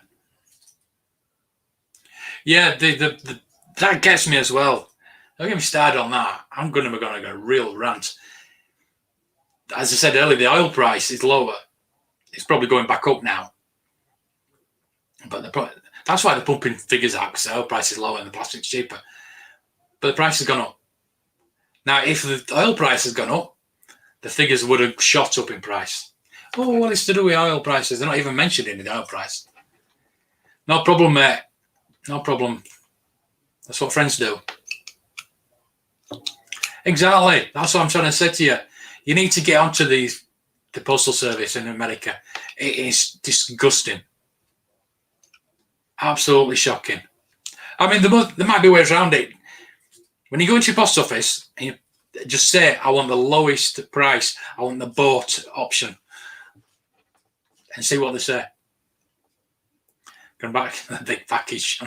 Yeah, that gets me as well. Don't get me started on that. I'm going to go a real rant. As I said earlier, the oil price is lower. It's probably going back up now. But that's why they're pumping figures out, because the oil price is lower and the plastic's cheaper. But the price has gone up. Now, if the oil price has gone up, the figures would have shot up in price. Oh, well, it's to do with oil prices. They're not even mentioned in the oil price. No problem, mate. No problem. That's what friends do. Exactly. That's what I'm trying to say to you. You need to get onto the postal service in America. It is disgusting. Absolutely shocking. I mean, there might be ways around it. When you go into your post office, and you just say, I want the lowest price. I want the bought option. And see what they say. Come back to the big package.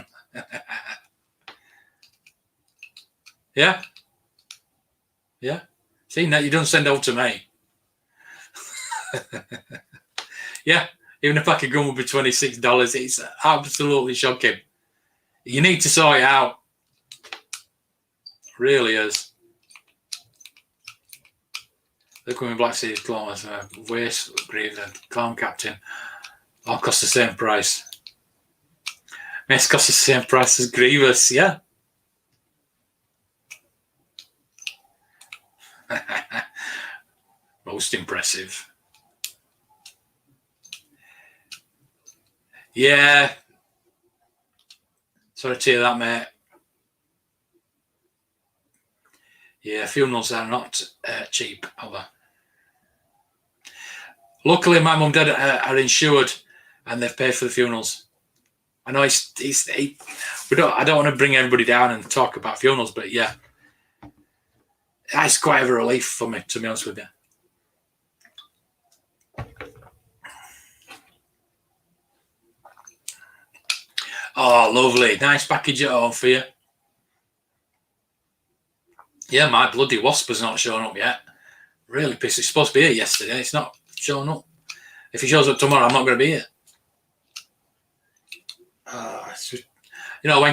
Yeah. Yeah. See, now you don't send out to me. Yeah. Even a pack of gum would be $26. It's absolutely shocking. You need to sort it out. Really is. Look at me, Black Sea clothes, waist, breather, clown captain. All cost the same price. Mess costs the same price as Grievous, yeah. Most impressive. Yeah. Sorry to hear that, mate. Yeah, funerals are not cheap, either. Luckily, my mum and dad are insured, and they've paid for the funerals. I know I don't want to bring everybody down and talk about funerals, but yeah, it's quite a relief for me, to be honest with you. Oh, lovely. Nice package at home for you. Yeah, my bloody wasp has not shown up yet. Really pissed. It's supposed to be here yesterday. It's not showing up. If he shows up tomorrow, I'm not going to be here. You know,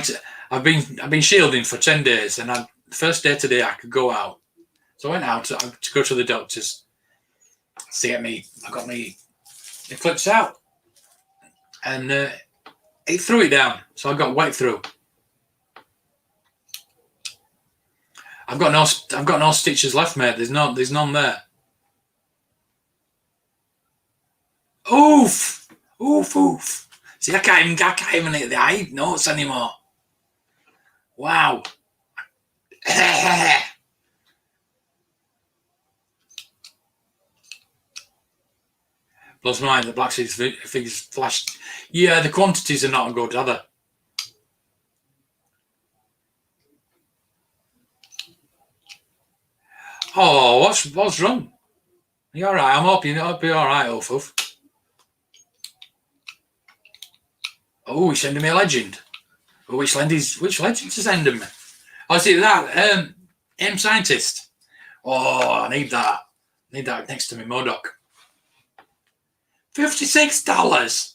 I've been shielding for 10 days, and the first day today I could go out. So I went out to go to the doctors to get me. I got me the clips out, and it threw it down. So I got wet through. I've got no stitches left, mate. There's none there. Oof, oof, oof. See, I can't even hit the high notes anymore. Wow. Plus mine, the Black Sea figures flashed. Yeah, the quantities are not good, are they? Oh, what's wrong? Are you all right? I'm hoping you'll be all right, Ofuff. Oh, he's sending me a legend. Oh, which legend is sending me? Oh, is it that? M Scientist. Oh, I need that. Need that next to me, MODOK. $56.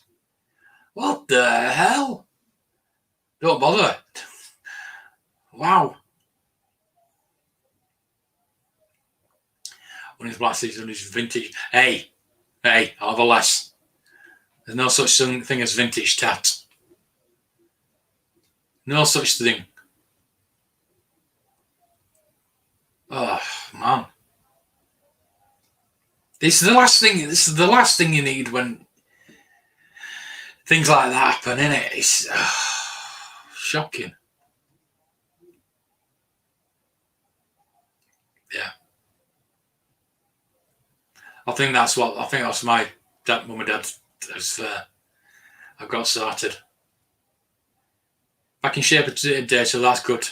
What the hell? Don't bother. Wow. One of his Black Seas and his vintage. Hey, I'll have a less. There's no such thing as vintage tat. No such thing. Oh man. This is the last thing you need when things like that happen, isn't it? It's shocking. Yeah. I think that's my mum and dad has I've got sorted. Back in shape today, so that's good.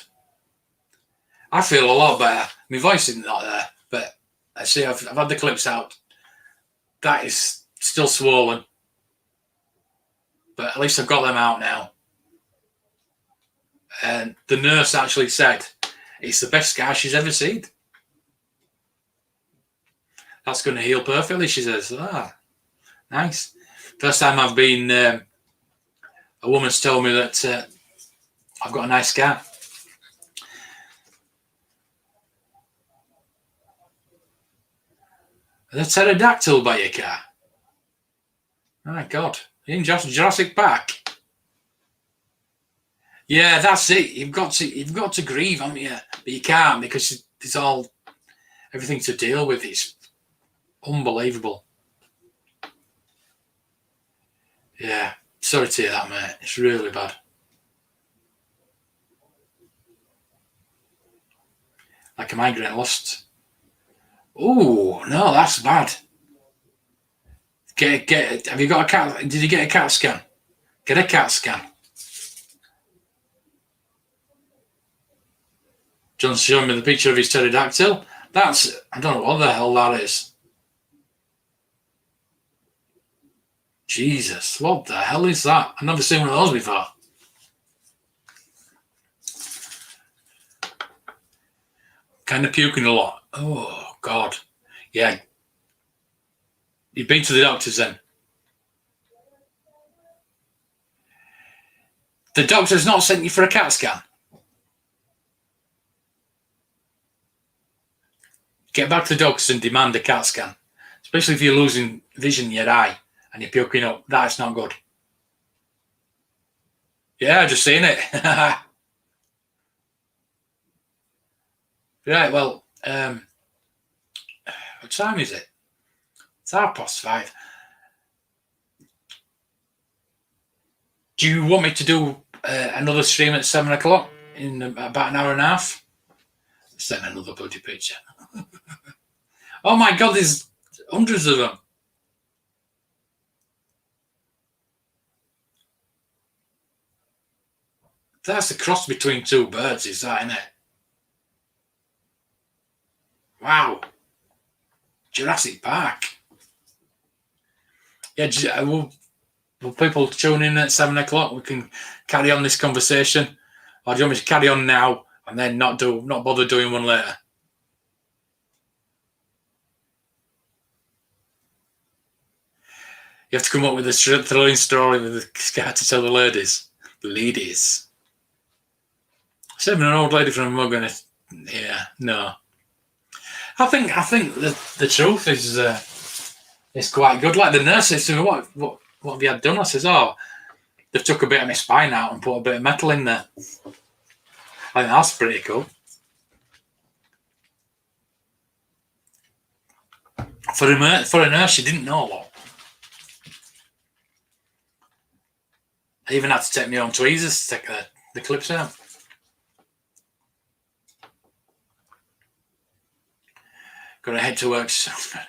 I feel a lot better. My voice isn't not there, but I see I've had the clips out. That is still swollen, but at least I've got them out now. And the nurse actually said it's the best scar she's ever seen. That's going to heal perfectly, she says. Ah, nice. First time I've been, a woman's told me that I've got a nice car. The pterodactyl by your car. My God, in Jurassic Park. Yeah, that's it. You've got to grieve, haven't you? But you can't because it's all everything to deal with. It's unbelievable. Yeah, sorry to hear that, mate. It's really bad. Like a migraine lost. Oh no, that's bad. Get. Have you got a cat? Did you get a CAT scan? Get a CAT scan. John's showing me the picture of his pterodactyl. That's, I don't know what the hell that is. Jesus, what the hell is that? I've never seen one of those before. Kind of puking a lot. Oh, God. Yeah. You've been to the doctors then? The doctor's not sent you for a CAT scan? Get back to the doctors and demand a CAT scan. Especially if you're losing vision in your eye and you're puking up. That's not good. Yeah, I just seen it. Right, well, what time is it? It's 5:30. Do you want me to do another stream at 7 o'clock in about an hour and a half? Send another bloody picture. Oh my God, there's hundreds of them. That's a cross between two birds, is that, isn't it? Wow. Jurassic Park. Yeah, will people tune in at 7 o'clock? We can carry on this conversation. Or do you want me to carry on now and then not bother doing one later? You have to come up with a thrilling story with a scar to tell the ladies. The ladies. Saving an old lady from a mug and it. Yeah, no. I think the truth is it's quite good. Like the nurse says to me, what have you had done? I says, oh, they've took a bit of my spine out and put a bit of metal in there. I think that's pretty cool. For a nurse, she didn't know a lot. I even had to take my own tweezers to take the clips out. Gonna head to work soon.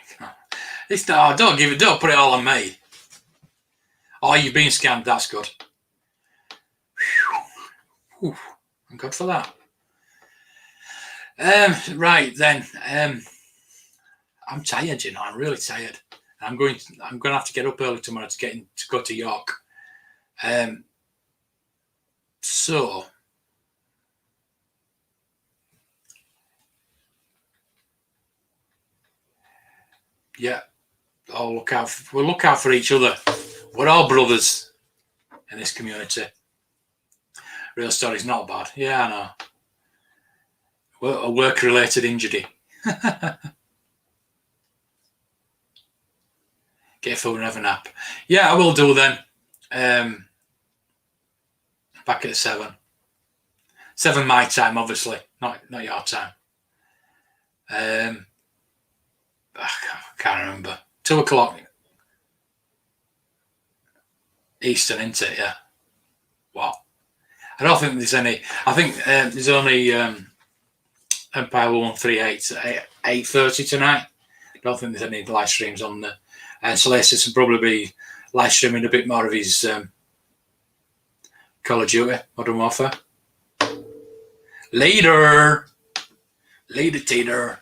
It's not. Don't put it all on me. Oh, you've been scammed. That's good. Whew. I'm good for that. Right then. I'm tired. You know, I'm really tired. I'm going to have to get up early tomorrow to go to York. So. Yeah, we'll look out for each other. We're all brothers in this community. Real story's not bad. Yeah, I know. A work-related injury. Get food and have a nap. Yeah, I will do then. Back at 7. 7 my time, obviously, not your time. I can't remember. 2 o'clock Eastern, isn't it? Yeah. What? I don't think there's any. I think there's only Empire 138 at 8:30 tonight. I don't think there's any live streams on there. And Salacious will probably be live streaming a bit more of his Call of Duty Modern Warfare. Later, Tater.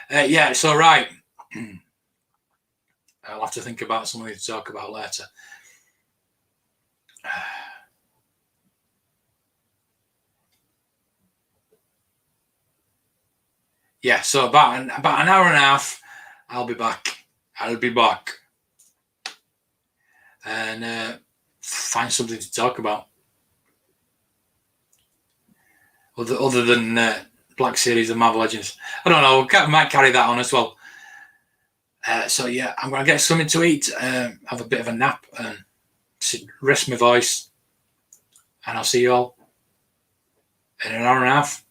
Yeah, it's all right. I'll have to think about something to talk about later. Yeah, so about an hour and a half, I'll be back. and find something to talk about. Other than Black Series and Marvel Legends. I don't know, we might carry that on as well. So yeah, I'm going to get something to eat, have a bit of a nap, and rest my voice. And I'll see you all in an hour and a half.